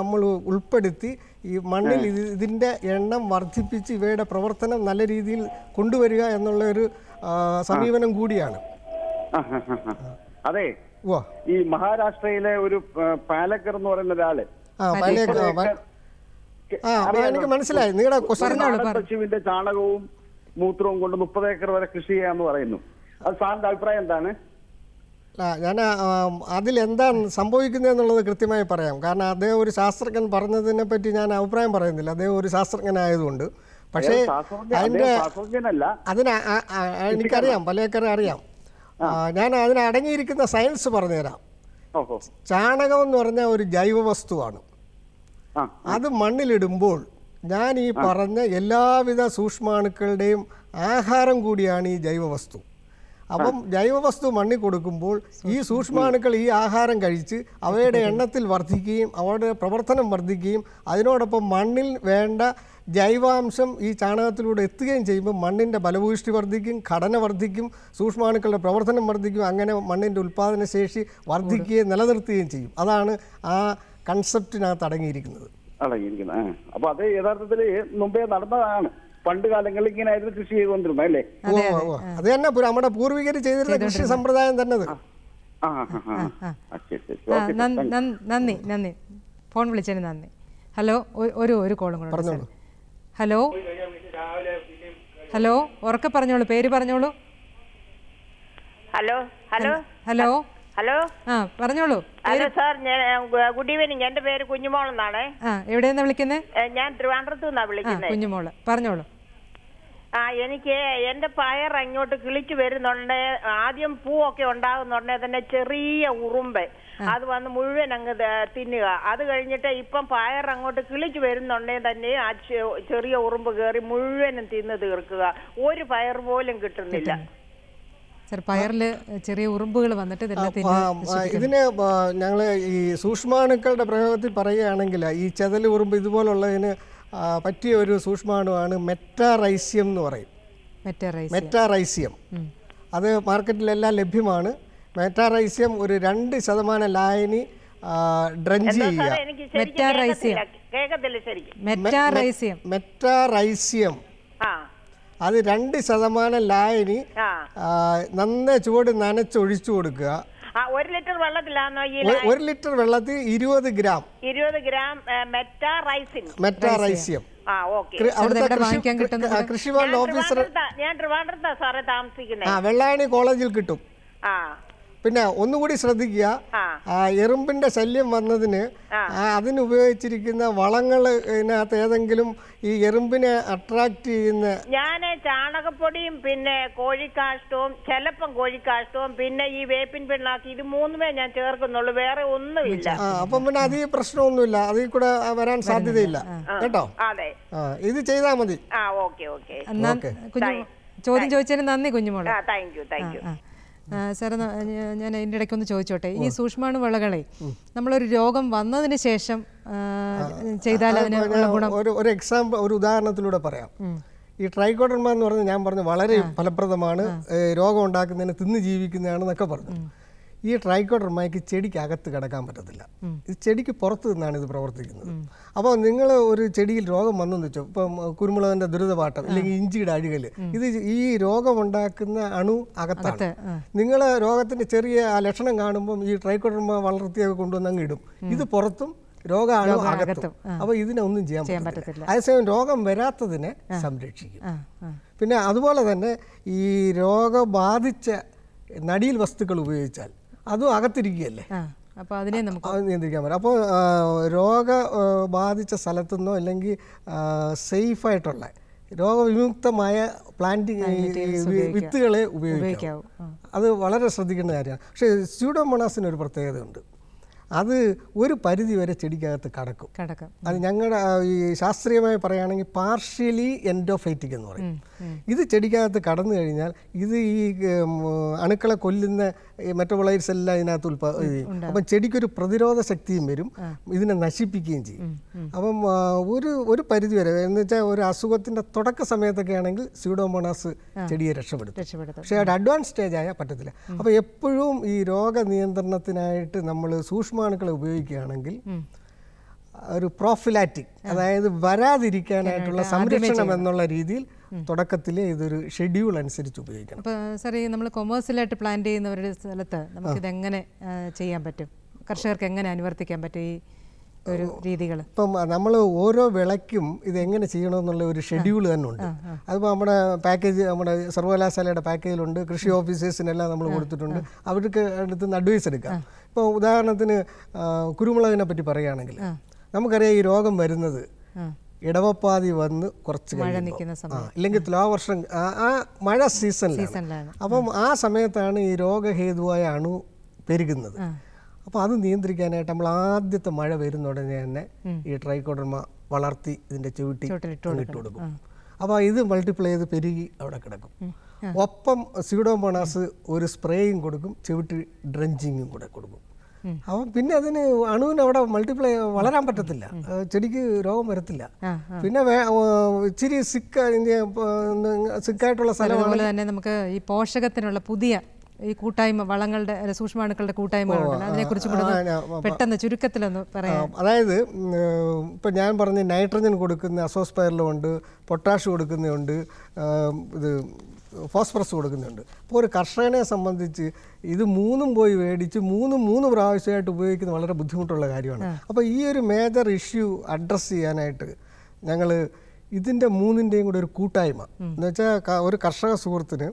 നമ്മൾ ഉൾപ്പെടുത്തി ഈ മണ്ണിൽ ഇതിൻ്റെ എണ്ണം വർദ്ധിപ്പിച്ച് ഇവയുടെ പ്രവർത്തനം നല്ല രീതിയിൽ കൊണ്ടുവരിക എന്നുള്ള ഒരു സമീപനം കൂടിയാണ്. അതെ, ഈ മഹാരാഷ്ട്രയിലെ ഒരു പാലക്കർ എന്ന് പറയുന്ന ഒരാള്, എനിക്ക് മനസ്സിലായി നിങ്ങളുടെ പശുവിന്റെ ചാണകവും മൂത്രവും കൊണ്ട് 30 ഏക്കർ വരെ കൃഷി ചെയ്യാന്ന് പറയുന്നു. അത് സാറിന്റെ അഭിപ്രായം എന്താണ്? ഞാൻ അതിലെന്താണ് സംഭവിക്കുന്നതെന്നുള്ളത് കൃത്യമായി പറയാം. കാരണം അദ്ദേഹം ഒരു ശാസ്ത്രജ്ഞൻ പറഞ്ഞതിനെ പറ്റി ഞാൻ അഭിപ്രായം പറയുന്നില്ല, അദ്ദേഹം ഒരു ശാസ്ത്രജ്ഞനായതുകൊണ്ട്. പക്ഷേ എനിക്കറിയാം, പലചരക്കറി അറിയാം. ഞാൻ അതിന് അടങ്ങിയിരിക്കുന്ന സയൻസ് പറഞ്ഞുതരാം. ചാണകം എന്ന് പറഞ്ഞാൽ ഒരു ജൈവ വസ്തുവാണ്. അത് മണ്ണിലിടുമ്പോൾ ഞാൻ ഈ പറഞ്ഞ എല്ലാവിധ സൂക്ഷ്മാണുക്കളുടെയും ആഹാരം കൂടിയാണ് ഈ ജൈവവസ്തു. അപ്പം ജൈവവസ്തു മണ്ണിൽ കൊടുക്കുമ്പോൾ ഈ സൂക്ഷ്മാണുക്കൾ ഈ ആഹാരം കഴിച്ച് അവയുടെ എണ്ണത്തിൽ വർദ്ധിക്കുകയും അവയുടെ പ്രവർത്തനം വർദ്ധിക്കുകയും അതിനോടൊപ്പം മണ്ണിൽ വേണ്ട ജൈവാംശം ഈ ചാണകത്തിലൂടെ എത്തുകയും ചെയ്യുമ്പോൾ മണ്ണിൻ്റെ ബലഭൂഷ്ടി വർദ്ധിക്കും, ഘടന വർദ്ധിക്കും, സൂക്ഷ്മാണുക്കളുടെ പ്രവർത്തനം വർദ്ധിക്കും. അങ്ങനെ മണ്ണിൻ്റെ ഉൽപ്പാദനശേഷി വർദ്ധിക്കുകയും നിലനിർത്തുകയും ചെയ്യും. അതാണ് ആ കൺസെപ്റ്റിനകത്ത് അടങ്ങിയിരിക്കുന്നത്. അപ്പൊ അത് യഥാർത്ഥത്തിൽ മുമ്പേ നടന്നതാണ്. പണ്ട് കാലങ്ങളിൽ ഇങ്ങനെ ആയിരുന്നു കൃഷി ചെയ്തുകൊണ്ടിരുന്നത് അല്ലേ? അത് തന്നെ നമ്മുടെ പൂർവികർ ചെയ്തിരുന്ന കൃഷി സമ്പ്രദായം തന്നെ. നന്ദി, ഫോൺ വിളിച്ചതിന് നന്ദി. ഹലോ, ഒരു കോളും കൂടെ. ഹലോ, ഉറക്കെ പറഞ്ഞോളൂ, പേര് പറഞ്ഞോളൂ. ഹലോ, പറഞ്ഞോളൂ. Sir, good evening. എന്റെ പേര് കുഞ്ഞുമോൾ എന്നാണ്. എവിടെയാ വിളിക്കുന്നത്? ഞാൻ ട്രിവാൻഡ്രത്ത് നിന്നാ വിളിക്കുന്നത്. കുഞ്ഞുമോള് പറഞ്ഞോളൂ. എനിക്ക് എന്റെ പയർ അങ്ങോട്ട് കിളിച്ചു വരുന്നുണ്ട്. ആദ്യം പൂവൊക്കെ ഉണ്ടാകുന്നുണ്ടെ തന്നെ ചെറിയ ഉറുമ്പ് അത് വന്ന് മുഴുവൻ അങ്ങ് തിന്നുക. അത് കഴിഞ്ഞിട്ട് ഇപ്പം പയർ അങ്ങോട്ട് കിളിച്ചു വരുന്നുണ്ടെ തന്നെ ആ ചെറിയ ഉറുമ്പ് കയറി മുഴുവനും തിന്ന് തീർക്കുക. ഒരു പയർ പോലും കിട്ടുന്നില്ല. പയറില് ചെറിയ ഉറുമ്പുകൾ വന്നിട്ട് ഇതിന് ഞങ്ങൾ ഈ സൂക്ഷ്മാണുക്കളുടെ പ്രയോഗത്തിൽ പറയുകയാണെങ്കിൽ ഈ ചെതൽ ഉറുമ്പ് ഇതുപോലുള്ളതിന് പറ്റിയ ഒരു സൂക്ഷ്മാണുവാണ് മെറ്റാറൈസിയം എന്ന് പറയും. മെറ്റാറൈസിയം അത് മാർക്കറ്റിലെല്ലാം ലഭ്യമാണ്. മെറ്റാറൈസിയം ഒരു 2% ലായനി ഡ്രഞ്ച് ചെയ്യുക. മെറ്റാറൈസിയം അത് 2% ലായനി നന്നായി ചുവട് നനച്ചൊഴിച്ചു കൊടുക്കുക. 1 ലിറ്റർ വെള്ളത്തിലാണോ? 1 ലിറ്റർ വെള്ളത്തിൽ 20 ഗ്രാം മെറ്റാറൈസിയം. കൃഷിഭവൻ ഓഫീസർ, ഞാൻ ട്രിവാൻഡ്രത്താ സാറേ താമസിക്കുന്നത്. വെള്ളായണി കോളേജിൽ കിട്ടും. പിന്നെ ഒന്നുകൂടി ശ്രദ്ധിക്കുക, എറുമ്പിന്റെ ശല്യം വന്നതിന് അതിനുപയോഗിച്ചിരിക്കുന്ന വളങ്ങളിനകത്ത് ഏതെങ്കിലും ഈ എറുമ്പിനെ അട്രാക്ട് ചെയ്യുന്ന ഞാൻ ചാണകപ്പൊടിയും പിന്നെ കോഴിക്കാഷ്ടവും ചിലപ്പം കോഴിക്കാഷ്ടവും പിന്നെ ഈ വേപ്പിൻ പിണ്ണാക്കി ഇത് 3 ഞാൻ ചേർക്കുന്നുള്ളൂ, വേറെ ഒന്നുമില്ല. അപ്പം പിന്നെ അത് പ്രശ്നമൊന്നുമില്ല, അതിൽ കൂടെ വരാൻ സാധ്യതയില്ല കേട്ടോ. അതെ, ഇത് ചെയ്താൽ മതി. ചോദ്യം ചോദിച്ചതിന് നന്ദി കുഞ്ഞുമോളെ. Thank you. സാറേ, ഞാൻ ഇതിൻ്റെ ഇടയ്ക്കൊന്ന് ചോദിച്ചോട്ടെ, ഈ സൂക്ഷ്മാണു വിളകളെ നമ്മളൊരു രോഗം വന്നതിന് ശേഷം ചെയ്താൽ അതിന് ഗുണം? ഒരു എക്സാമ്പിൾ, ഒരു ഉദാഹരണത്തിലൂടെ പറയാം. ഈ ട്രൈക്കോഡർമ എന്ന് പറഞ്ഞാൽ ഞാൻ പറഞ്ഞു വളരെ ഫലപ്രദമാണ്, രോഗം ഉണ്ടാക്കുന്നതിന് തിന്ന് ജീവിക്കുന്നതാണെന്നൊക്കെ പറഞ്ഞു. ഈ ട്രൈക്കോഡർമയ്ക്ക് ചെടിക്ക് അകത്ത് കിടക്കാൻ പറ്റത്തില്ല. ഇത് ചെടിക്ക് പുറത്ത് നിന്നാണ് ഇത് പ്രവർത്തിക്കുന്നത്. അപ്പോൾ നിങ്ങൾ ഒരു ചെടിയിൽ രോഗം വന്നെന്ന് വെച്ചോ, ഇപ്പം കുരുമുളകിൻ്റെ ദുരിതപാട്ടം അല്ലെങ്കിൽ ഇഞ്ചിയുടെ അഴുകൽ, ഇത് ഈ രോഗമുണ്ടാക്കുന്ന അണു അകത്താണ്. നിങ്ങൾ രോഗത്തിൻ്റെ ചെറിയ ലക്ഷണം കാണുമ്പം ഈ ട്രൈക്കോഡർമ വളർത്തിയൊക്കെ കൊണ്ടുവന്ന് അങ്ങ് ഇടും. ഇത് പുറത്തും രോഗാണു അകത്തും. അപ്പോൾ ഇതിനൊന്നും ചെയ്യാൻ പറ്റില്ല. അതേസമയം രോഗം വരാത്തതിനെ സംരക്ഷിക്കും. പിന്നെ അതുപോലെ തന്നെ ഈ രോഗബാധിച്ച നടീൽ വസ്തുക്കൾ ഉപയോഗിച്ചാൽ അതും അകത്തിരിക്കുകയല്ലേ, അപ്പോൾ അതിനെ നമുക്ക് നിയന്ത്രിക്കാൻ പറ്റും. അപ്പോൾ രോഗബാധിച്ച സ്ഥലത്തുനിന്നോ അല്ലെങ്കിൽ സേഫായിട്ടുള്ള രോഗവിമുക്തമായ പ്ലാന്റിങ് വിത്തുകളെ ഉപയോഗിക്കാം. അത് വളരെ ശ്രദ്ധിക്കേണ്ട കാര്യമാണ്. പക്ഷേ സ്യൂഡോമോണാസിന് ഒരു പ്രത്യേകതയുണ്ട്. അത് ഒരു പരിധി വരെ ചെടിക്കകത്ത് കടക്കും. അത് ഞങ്ങളുടെ ഈ ശാസ്ത്രീയമായി പറയുകയാണെങ്കിൽ പാർഷ്യലി എൻഡോഫൈറ്റിക് എന്ന് പറയും. ഇത് ചെടിക്കകത്ത് കടന്നു കഴിഞ്ഞാൽ ഇത് ഈ അണുക്കളെ കൊല്ലുന്ന മെറ്റബോളൈറ്റ്സ് എല്ലാം ഇതിനകത്ത് ഉൽപ്പാദിക്കും. അപ്പം ചെടിക്കൊരു പ്രതിരോധ ശക്തിയും വരും, ഇതിനെ നശിപ്പിക്കുകയും ചെയ്യും. അപ്പം ഒരു പരിധി വരെ എന്ന് വെച്ചാൽ ഒരു അസുഖത്തിൻ്റെ തുടക്ക സമയത്തൊക്കെ ആണെങ്കിൽ സ്യൂഡോമോണാസ് ചെടിയെ രക്ഷപ്പെടുത്തും. പക്ഷേ അത് അഡ്വാൻസ് സ്റ്റേജ് ആയാൽ പറ്റത്തില്ല. അപ്പോൾ എപ്പോഴും ഈ രോഗനിയന്ത്രണത്തിനായിട്ട് നമ്മൾ സൂക്ഷ്മാണുക്കളെ ഉപയോഗിക്കുകയാണെങ്കിൽ ഒരു പ്രോഫിലാറ്റിക്, അതായത് വരാതിരിക്കാനായിട്ടുള്ള സംരക്ഷണം എന്നുള്ള രീതിയിൽ തുടക്കത്തിലെ ഇതൊരു ഷെഡ്യൂൾ അനുസരിച്ച് ഉപയോഗിക്കണം. അപ്പോൾ സാർ, ഈ നമ്മൾ കൊമേഴ്സ്യലായിട്ട് പ്ലാന്റ് ചെയ്യുന്നവരുടെ സ്ഥലത്ത് നമുക്കിതെങ്ങനെ ചെയ്യാൻ പറ്റും? കർഷകർക്ക് എങ്ങനെ അനുവർത്തിക്കാൻ പറ്റും ഈ ഒരു രീതികൾ? ഇപ്പം നമ്മൾ ഓരോ വിളയ്ക്കും ഇതെങ്ങനെ ചെയ്യണമെന്നുള്ള ഒരു ഷെഡ്യൂൾ തന്നെ ഉണ്ട്. അതിപ്പോൾ നമ്മുടെ പാക്കേജ്, നമ്മുടെ സർവകലാശാലയുടെ പാക്കേജിലുണ്ട്, കൃഷി ഓഫീസേഴ്സിനെല്ലാം നമ്മൾ കൊടുത്തിട്ടുണ്ട്. അവർക്ക് അടുത്ത് നിന്ന് അഡ്വൈസ് എടുക്കാം. ഇപ്പോൾ ഉദാഹരണത്തിന് കുരുമുളകിനെ പറ്റി പറയുകയാണെങ്കിൽ നമുക്കറിയാം ഈ രോഗം വരുന്നത് ഇടവപ്പാതി വന്ന് കുറച്ച് ഇല്ലെങ്കിൽ തുലാവർഷം ആ മഴ സീസണിലാണ്. അപ്പം ആ സമയത്താണ് ഈ രോഗഹേതുവായ അണു പെരുകുന്നത്. അപ്പോൾ അത് നിയന്ത്രിക്കാനായിട്ട് നമ്മൾ ആദ്യത്തെ മഴ വരുന്ന ഉടനെ തന്നെ ഈ ട്രൈക്കോഡർമ വളർത്തി ഇതിൻ്റെ ചുവട്ടി ഇട്ട് കൊടുക്കും. അപ്പോൾ ഇത് മൾട്ടിപ്ലൈ ചെയ്ത് പെരുകി അവിടെ കിടക്കും. ഒപ്പം സ്യൂഡോമോണാസ് ഒരു സ്പ്രേയും കൊടുക്കും, ചുവട്ടി ഡ്രഞ്ചിങ്ങും കൂടെ കൊടുക്കും. അപ്പം പിന്നെ അതിന് അണുവിന് അവിടെ മൾട്ടിപ്ലൈ വളരാൻ പറ്റത്തില്ല, ചെടിക്ക് രോഗം വരത്തില്ല. പിന്നെ ഇച്ചിരി സിക്കായിട്ടുള്ള സ്ഥലം തന്നെ നമുക്ക് ഈ പോഷകത്തിനുള്ള പുതിയ ഈ കൂട്ടായ്മ, വളങ്ങളുടെ സൂക്ഷ്മാണുക്കളുടെ കൂട്ടായ്മകളുണ്ട്, അതിനെക്കുറിച്ച് പെട്ടെന്ന് ചുരുക്കത്തിലൊന്ന് പറയാം. അതായത് ഇപ്പം ഞാൻ പറഞ്ഞ നൈട്രജൻ കൊടുക്കുന്ന അസോസ്പൈറിലുണ്ട്, പൊട്ടാഷ് കൊടുക്കുന്നുണ്ട്, ഇത് ഫോസ്ഫറസ് കൊടുക്കുന്നുണ്ട്. അപ്പോൾ ഒരു കർഷകനെ സംബന്ധിച്ച് ഇത് മൂന്നും പോയി മേടിച്ച് മൂന്ന് പ്രാവശ്യമായിട്ട് ഉപയോഗിക്കുന്നത് വളരെ ബുദ്ധിമുട്ടുള്ള കാര്യമാണ്. അപ്പോൾ ഈ ഒരു മേജർ ഇഷ്യൂ അഡ്രസ്സ് ചെയ്യാനായിട്ട് ഞങ്ങൾ ഇതിൻ്റെ മൂന്നിൻ്റെയും കൂടെ ഒരു കൂട്ടായ്മ എന്ന് വെച്ചാൽ ഒരു കർഷക സുഹൃത്തിന്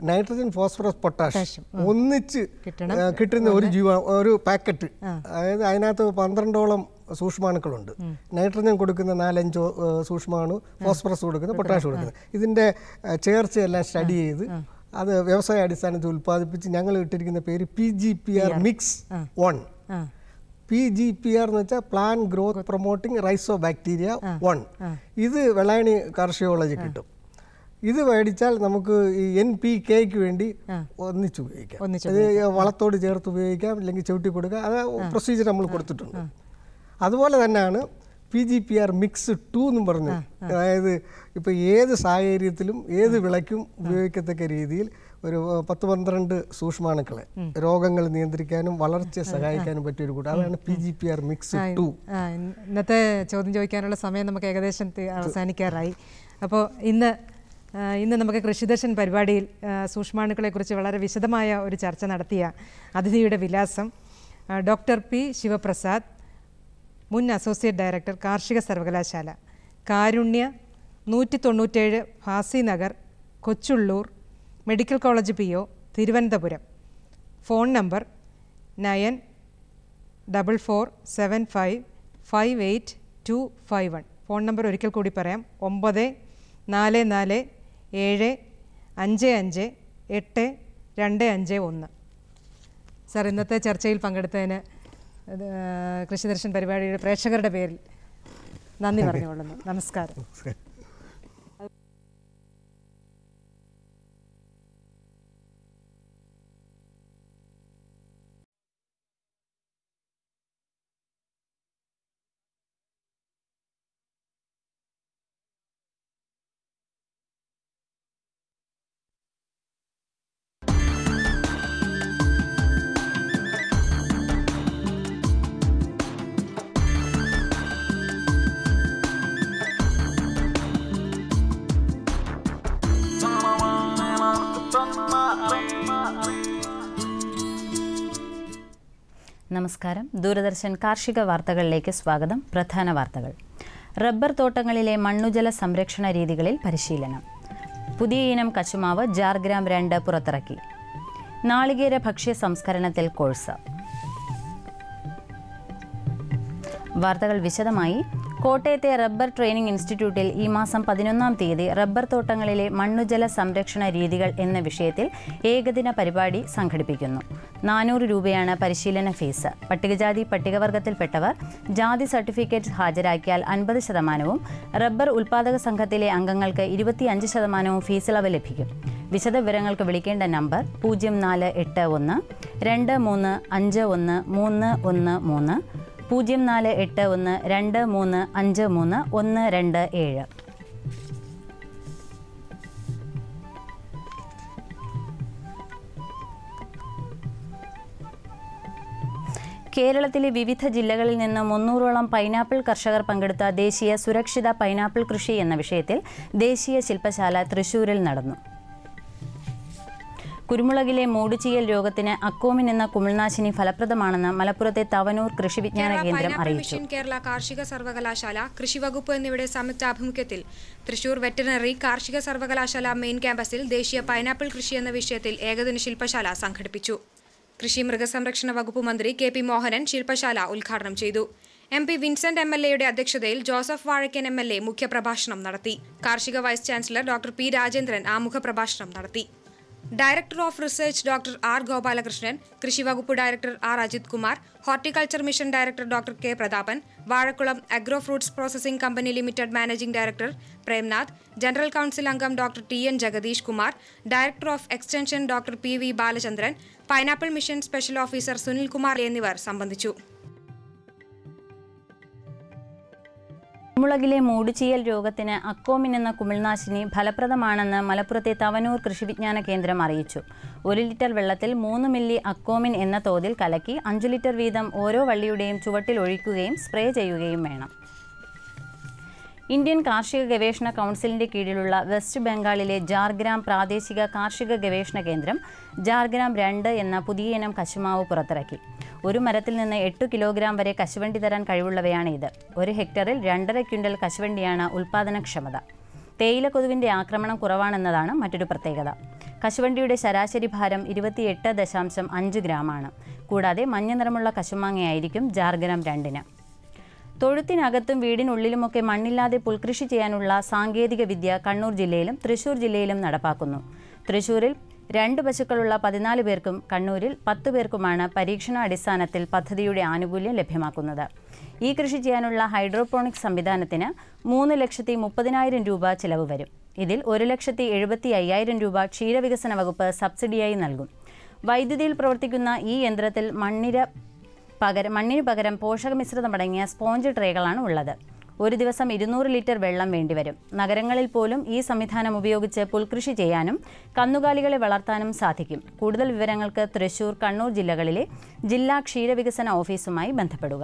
നൈട്രജൻ, ഫോസ്ഫറസ്, പൊട്ടാഷ് ഒന്നിച്ച് കിട്ടുന്ന ഒരു പാക്കറ്റ്, അതായത് അതിനകത്ത് 12ഓളം സൂക്ഷ്മാണുക്കളുണ്ട്. നൈട്രജൻ കൊടുക്കുന്ന 4-5 സൂക്ഷ്മാണു, ഫോസ്ഫറസ് കൊടുക്കുന്ന, പൊട്ടാഷ് കൊടുക്കുന്നത്. ഇതിൻ്റെ ചേർച്ചയെല്ലാം സ്റ്റഡി ചെയ്ത് അത് വ്യവസായ അടിസ്ഥാനത്തിൽ ഉൽപ്പാദിപ്പിച്ച് ഞങ്ങൾ ഇട്ടിരിക്കുന്ന പേര് PGPR മിക്സ് 1. PGPR എന്ന് വെച്ചാൽ പ്ലാൻ ഗ്രോത്ത് പ്രൊമോട്ടിംഗ് റൈസോബാക്ടീരിയ 1. ഇത് വെള്ളായണി കാർഷിയോളജി കിട്ടും. ഇത് മേടിച്ചാൽ നമുക്ക് ഈ NPKക്ക് വേണ്ടി ഒന്നിച്ച് ഉപയോഗിക്കാം. അത് വളത്തോട് ചേർത്ത് ഉപയോഗിക്കാം, അല്ലെങ്കിൽ ചവിട്ടി കൊടുക്കാം. അത് പ്രൊസീജിയർ നമ്മൾ കൊടുത്തിട്ടുണ്ട്. അതുപോലെ തന്നെയാണ് PGPR മിക്സ് 2 എന്നും പറഞ്ഞു. അതായത് ഇപ്പോൾ ഏത് സാഹചര്യത്തിലും ഏത് വിളയ്ക്കും ഉപയോഗിക്കത്തക്ക രീതിയിൽ ഒരു 10-12 സൂക്ഷ്മാണുക്കളെ രോഗങ്ങൾ നിയന്ത്രിക്കാനും വളർച്ചയെ സഹായിക്കാനും പറ്റിയ ഒരു കൂട്ടം. അതാണ് PGPR മിക്സ് 2. ഇന്നത്തെ ചോദ്യം ചോദിക്കാനുള്ള സമയം നമുക്ക് ഏകദേശം അവസാനിക്കാറായി. അപ്പോൾ ഇന്ന് നമുക്ക് കൃഷിദർശൻ പരിപാടിയിൽ സൂക്ഷ്മാണുക്കളെക്കുറിച്ച് വളരെ വിശദമായ ഒരു ചർച്ച നടത്തിയ അതിഥിയുടെ വിലാസം ഡോക്ടർ P. ശിവപ്രസാദ്, മുൻ അസോസിയേറ്റ് ഡയറക്ടർ, കാർഷിക സർവകലാശാല, Karunya, 197 Bhasi Nagar, Kochulloor, medical college PO, Thiruvananthapuram. Phone number 9447558251. Phone number ഒരിക്കൽ കൂടി പറയാം, 9447558251. സാർ, ഇന്നത്തെ ചർച്ചയിൽ പങ്കെടുത്തതിന് കൃഷിദർശൻ പരിപാടിയുടെ പ്രേക്ഷകരുടെ പേരിൽ നന്ദി പറഞ്ഞുകൊള്ളുന്നു. നമസ്കാരം. നമസ്കാരം. ദൂരദർശൻ കാർഷിക വാർത്തകളിലേക്ക് സ്വാഗതം. പ്രധാന വാർത്തകൾ. റബ്ബർ തോട്ടങ്ങളിലെ മണ്ണുജല സംരക്ഷണ രീതികളിൽ പരിശീലനം. പുതിയ ഇനം കശുമാവ് ജാർഗ്രാം 2 പുറത്തിറക്കി. നാളികേര ഭക്ഷ്യ സംസ്കരണത്തിൽ കോഴ്സ്. വാർത്തകൾ വിശദമായി. കോട്ടയത്തെ റബ്ബർ ട്രെയിനിംഗ് ഇൻസ്റ്റിറ്റ്യൂട്ടിൽ ഈ മാസം 11-ാം തീയതി റബ്ബർ തോട്ടങ്ങളിലെ മണ്ണുജല സംരക്ഷണ രീതികൾ എന്ന വിഷയത്തിൽ ഏകദിന പരിപാടി സംഘടിപ്പിക്കുന്നു. 400 രൂപയാണ് പരിശീലന ഫീസ്. പട്ടികജാതി പട്ടികവർഗത്തിൽപ്പെട്ടവർ ജാതി സർട്ടിഫിക്കറ്റ് ഹാജരാക്കിയാൽ 50%, റബ്ബർ ഉൽപ്പാദക സംഘത്തിലെ അംഗങ്ങൾക്ക് 25% ഫീസിളവ് ലഭിക്കും. വിശദവിവരങ്ങൾക്ക് വിളിക്കേണ്ട നമ്പർ 0481 2351 313 0481 2353 127. കേരളത്തിലെ വിവിധ ജില്ലകളിൽ നിന്ന് 300ഓളം പൈനാപ്പിൾ കർഷകർ പങ്കെടുത്ത ദേശീയ സുരക്ഷിത പൈനാപ്പിൾ കൃഷി എന്ന വിഷയത്തിൽ ദേശീയ ശില്പശാല തൃശൂരിൽ നടന്നു. കുരുമുളകിലെ മൂടുചീയൽ രോഗത്തിന് അക്കോമിൻ എന്ന കുമിൾനാശിനി ഫലപ്രദമാണെന്ന് മലപ്പുറത്തെ തവനൂർ കൃഷി വിജ്ഞാന കേന്ദ്രം അറിയിച്ചു. കേരള കാർഷിക സർവകലാശാല, കൃഷിവകുപ്പ് എന്നിവയുടെ സംയുക്താഭിമുഖ്യത്തിൽ തൃശൂർ വെറ്ററിനറി കാർഷിക സർവകലാശാല മെയിൻ ക്യാമ്പസിൽ ദേശീയ പൈനാപ്പിൾ കൃഷി എന്ന വിഷയത്തിൽ ഏകദിന ശില്പശാല സംഘടിപ്പിച്ചു. കൃഷി മൃഗസംരക്ഷണ വകുപ്പ് മന്ത്രി KP മോഹനൻ ശില്പശാല ഉദ്ഘാടനം ചെയ്തു. MP വിൻസെന്റ് MLAയുടെ അധ്യക്ഷതയിൽ ജോസഫ് വാഴക്കൻ MLA മുഖ്യപ്രഭാഷണം നടത്തി. കാർഷിക vice chancellor doctor P Rajendran ആമുഖ പ്രഭാഷണം നടത്തി. Director of research doctor R Gopalakrishnan, കൃഷി വകുപ്പ് director R Ajith Kumar, horticulture mission director doctor K Prathapan, Vazhakulam agro fruits processing company limited managing director Premnath, general council അംഗം doctor TN Jagadish Kumar, director of extension doctor PV Balachandran, pineapple mission special officer Sunil Kumar എന്നിവർ സംബന്ധിച്ചു. കുരുമുളകിലെ മൂടുചീയൽ രോഗത്തിന് അക്കോമിൻ എന്ന കുമിൾനാശിനി ഫലപ്രദമാണെന്ന് മലപ്പുറത്തെ തവനൂർ കൃഷി വിജ്ഞാന കേന്ദ്രം അറിയിച്ചു. 1 ലിറ്റർ വെള്ളത്തിൽ 3 മില്ലി അക്കോമിൻ എന്ന തോതിൽ കലക്കി 5 ലിറ്റർ വീതം ഓരോ വള്ളിയുടെയും ചുവട്ടിൽ ഒഴിക്കുകയും സ്പ്രേ ചെയ്യുകയും വേണം. ഇന്ത്യൻ കാർഷിക ഗവേഷണ കൗൺസിലിന്റെ കീഴിലുള്ള വെസ്റ്റ് ബംഗാളിലെ ജാർഗ്രാം പ്രാദേശിക കാർഷിക ഗവേഷണ കേന്ദ്രം ജാർഗ്രാം 2 എന്ന പുതിയ ഇനം കശുമാവ് പുറത്തിറക്കി. ഒരു മരത്തിൽ നിന്ന് 8 കിലോഗ്രാം വരെ കശുവണ്ടി തരാൻ കഴിവുള്ളവയാണ് ഇത്. 1 ഹെക്ടറിൽ 2.5 ക്വിൻ്റൽ കശുവണ്ടിയാണ് ഉൽപ്പാദനക്ഷമത. തേയിലക്കൊതുവിൻ്റെ ആക്രമണം കുറവാണെന്നതാണ് മറ്റൊരു പ്രത്യേകത. കശുവണ്ടിയുടെ ശരാശരി ഭാരം 28.5 ഗ്രാമാണ്. കൂടാതെ മഞ്ഞ നിറമുള്ള കശുമാങ്ങയായിരിക്കും ജാർഗ്രാം 2-ന്. തൊഴുത്തിനകത്തും വീടിനുള്ളിലുമൊക്കെ മണ്ണില്ലാതെ പുൽകൃഷി ചെയ്യാനുള്ള സാങ്കേതിക വിദ്യ കണ്ണൂർ ജില്ലയിലും തൃശൂർ ജില്ലയിലും നടപ്പാക്കുന്നു. തൃശൂരിൽ 2 പശുക്കളുള്ള 14 പേർക്കും കണ്ണൂരിൽ 10 പേർക്കുമാണ് പരീക്ഷണാടിസ്ഥാനത്തിൽ പദ്ധതിയുടെ ആനുകൂല്യം ലഭ്യമാക്കുന്നത്. ഈ കൃഷി ചെയ്യാനുള്ള ഹൈഡ്രോപോണിക് സംവിധാനത്തിന് 3,30,000 രൂപ ചിലവ് വരും. ഇതിൽ 1,75,000 രൂപ ക്ഷീരവികസന വകുപ്പ് സബ്സിഡിയായി നൽകും. വൈദ്യുതിയിൽ പ്രവർത്തിക്കുന്ന ഈ യന്ത്രത്തിൽ മണ്ണിന് പകരം പോഷകമിശ്രിതമടങ്ങിയ സ്പോഞ്ച് ട്രേകളാണ് ഉള്ളത്. ഒരു ദിവസം 200 ലിറ്റർ വെള്ളം വേണ്ടിവരും. നഗരങ്ങളിൽ പോലും ഈ സംവിധാനം ഉപയോഗിച്ച് പുൽകൃഷി ചെയ്യാനും കന്നുകാലികളെ വളർത്താനും സാധിക്കും. കൂടുതൽ വിവരങ്ങൾക്ക് തൃശൂർ, കണ്ണൂർ ജില്ലകളിലെ ജില്ലാ ക്ഷീരവികസന ഓഫീസുമായി ബന്ധപ്പെടുക.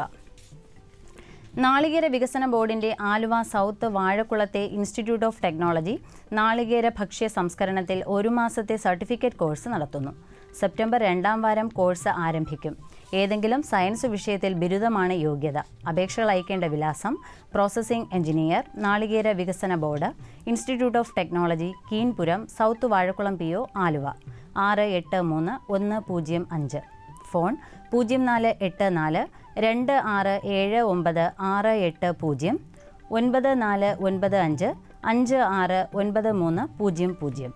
നാളികേര വികസന ബോർഡിന്റെ ആലുവ സൗത്ത് വാഴക്കുളത്തെ ഇൻസ്റ്റിറ്റ്യൂട്ട് ഓഫ് ടെക്നോളജി നാളികേര ഭക്ഷ്യ സംസ്കരണത്തിൽ 1 മാസത്തെ സർട്ടിഫിക്കറ്റ് കോഴ്സ് നടത്തുന്നു. സെപ്റ്റംബർ 2-ാം വാരം കോഴ്സ് ആരംഭിക്കും. ഏതെങ്കിലും സയൻസ് വിഷയത്തിൽ ബിരുദമാണ് യോഗ്യത. അപേക്ഷകൾ അയക്കേണ്ട വിലാസം: പ്രോസസ്സിംഗ് എഞ്ചിനീയർ, നാളികേര വികസന board, institute of technology, Keenpuram, south Vazhakulam PO, Aluva 683105. Phone 0484 2679 680 9495 569300.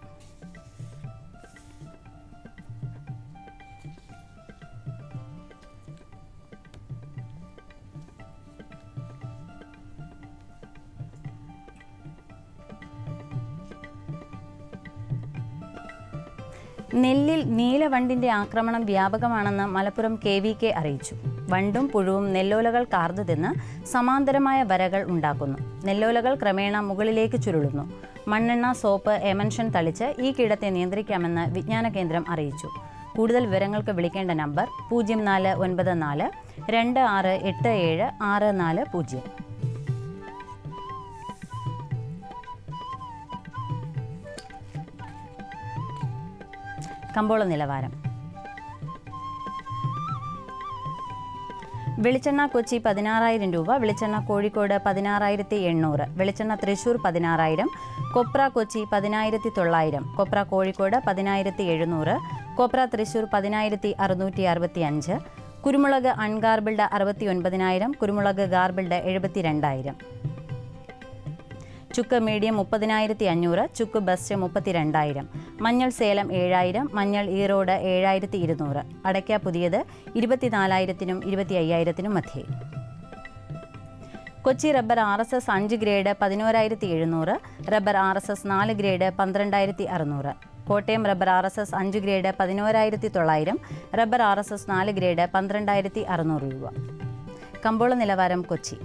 നെല്ലിൽ നീലവണ്ടിന്റെ ആക്രമണം വ്യാപകമാണെന്ന് മലപ്പുറം KVK അറിയിച്ചു. വണ്ടും പുഴുവും നെല്ലോലകൾ കാർന്നു തിന്ന് സമാന്തരമായ വരകൾ ഉണ്ടാക്കുന്നു. നെല്ലോലകൾ ക്രമേണ മുകളിലേക്ക് ചുരുളുന്നു. മണ്ണെണ്ണ, സോപ്പ്, എമൻഷൻ തളിച്ച് ഈ കീടത്തെ നിയന്ത്രിക്കാമെന്ന് വിജ്ഞാന കേന്ദ്രം അറിയിച്ചു. കൂടുതൽ വിവരങ്ങൾക്ക് വിളിക്കേണ്ട നമ്പർ 0494 2687 640. കമ്പോള നിലവാരം. വെളിച്ചെണ്ണ കൊച്ചി 16,000 രൂപ, വെളിച്ചെണ്ണ കോഴിക്കോട് 16,800, വെളിച്ചെണ്ണ തൃശൂർ 16,000, കൊപ്ര കൊച്ചി 10,900, കൊപ്ര കോഴിക്കോട് 10,700, കൊപ്ര തൃശൂർ 10,665, കുരുമുളക് അൺഗാർബിൾഡ് 69,000, കുരുമുളക് ഗാർബിൾഡ് 72,000. ചുക്ക് മീഡിയം 30,500, ചുക്ക് ബെസ്റ്റ് 32,000. മഞ്ഞൾ സേലം 7,000, മഞ്ഞൾ ഈറോഡ് 7,200. അടയ്ക്ക പുതിയത് 24,000-നും 25,000-നും മധ്യേ. Kochi rubber RSS 5 grade 11,700, rubber RSS 4 grade 12,600. Kottayam rubber RSS 5 grade 11,900, rubber RSS 4 grade 12,600 രൂപ. കമ്പോള നിലവാരം കൊച്ചി.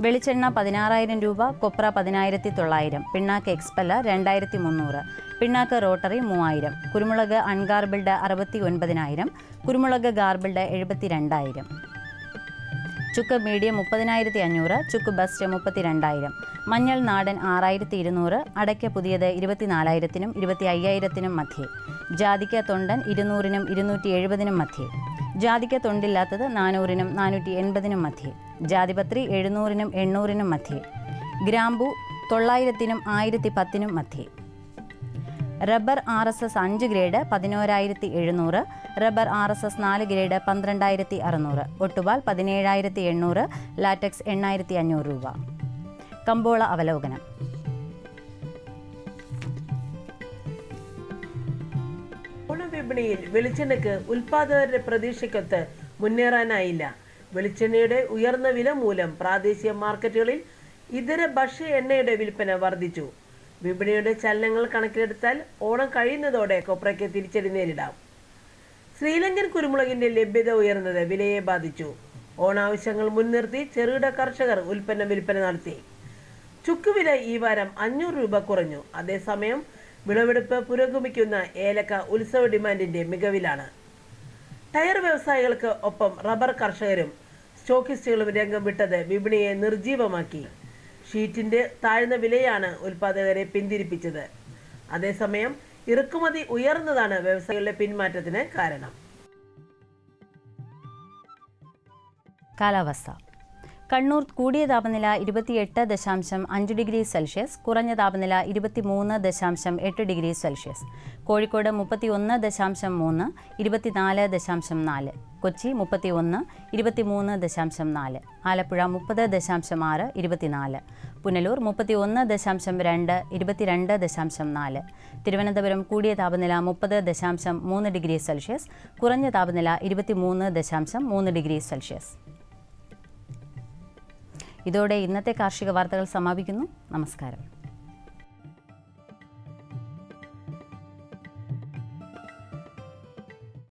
വെളിച്ചെണ്ണ 16,000 രൂപ, കൊപ്ര 10,900, പിണ്ണാക്ക് എക്സ്പെല്ല 2,300, പിണ്ണാക്ക് റോട്ടറി 3,000, കുരുമുളക് അൺഗാർബിൾഡ് 69,000, കുരുമുളക് ഗാർബിൾഡ് 72,000. ചുക്ക് മീഡിയം 30,500, ചുക്ക് ബെസ്റ്റ് 32,000, മഞ്ഞൾ നാടൻ 6,200, അടയ്ക്ക പുതിയത് 24,000-നും 25,000-നും മധ്യേ. ജാതിക്ക തൊണ്ടൻ 200-നും 270-നും മധ്യേ. ജാതിക്ക തൊണ്ടില്ലാത്തത് 400-നും 480-നും മധ്യേ. ജാതിപത്രി 700-നും 800-നും മധ്യേ. ഗ്രാമ്പു 900-നും 1,010-നും മധ്യേ. Rubber RSS 5 grade 11,700, rubber RSS 4 grade 12,600, ഒട്ടുപാൽ 17,800, latex 8,500 രൂപ. കമ്പോള അവലോകനം. ഓണവിപണിയിൽ വെളിച്ചെണ്ണയ്ക്ക് ഉൽപാദകരുടെ പ്രതീക്ഷയ്ക്കൊത്ത് മുന്നേറാനായില്ല. വെളിച്ചെണ്ണയുടെ ഉയർന്ന വില മൂലം പ്രാദേശിക മാർക്കറ്റുകളിൽ ഇതര ഭക്ഷ്യ എണ്ണയുടെ വിൽപ്പന വർദ്ധിച്ചു. വിപണിയുടെ ചലനങ്ങൾ കണക്കിലെടുത്താൽ ഓണം കഴിയുന്നതോടെ കൊപ്രയ്ക്ക് തിരിച്ചടി നേരിടാം. ശ്രീലങ്കൻ കുരുമുളകിന്റെ ലഭ്യത ഉയർന്നത് വിലയെ ബാധിച്ചു. ഓണാവശ്യങ്ങൾ മുൻനിർത്തി ചെറുകിട കർഷകർ ഉൽപ്പന്ന വിൽപ്പന നടത്തി. ചുക്കുവില ഈ വാരം 500 രൂപ കുറഞ്ഞു. അതേസമയം വിളവെടുപ്പ് പുരോഗമിക്കുന്ന ഏലക്ക ഉത്സവ ഡിമാൻഡിന്റെ മികവിലാണ്. ടയർ വ്യവസായികൾക്ക് ഒപ്പം റബ്ബർ കർഷകരും സ്റ്റോക്കിസ്റ്റുകളും രംഗം വിട്ടത് വിപണിയെ നിർജീവമാക്കി. ഷീറ്റിന്റെ താഴ്ന്ന വിലയാണ് ഉൽപാദകരെ പിന്തിരിപ്പിച്ചത്. അതേസമയം ഇറക്കുമതി ഉയർന്നതാണ് വ്യവസായികളുടെ പിന്മാറ്റത്തിന് കാരണം. കാലാവസ്ഥ. കണ്ണൂർ കൂടിയ താപനില 28.5 ഡിഗ്രി സെൽഷ്യസ്, കുറഞ്ഞ താപനില 23.8 ഡിഗ്രി സെൽഷ്യസ്. കോഴിക്കോട് 31.3, 24.4. കൊച്ചി 31, 23.4. ആലപ്പുഴ 30.6, 24. പുനലൂർ 31.2, 22.4. തിരുവനന്തപുരം കൂടിയ താപനില 30.3 ഡിഗ്രി സെൽഷ്യസ്, കുറഞ്ഞ താപനില 23.3 ഡിഗ്രി സെൽഷ്യസ്. ഇതോടെ ഇന്നത്തെ കാർഷിക വാർത്തകൾ സമാപിക്കുന്നു. നമസ്കാരം.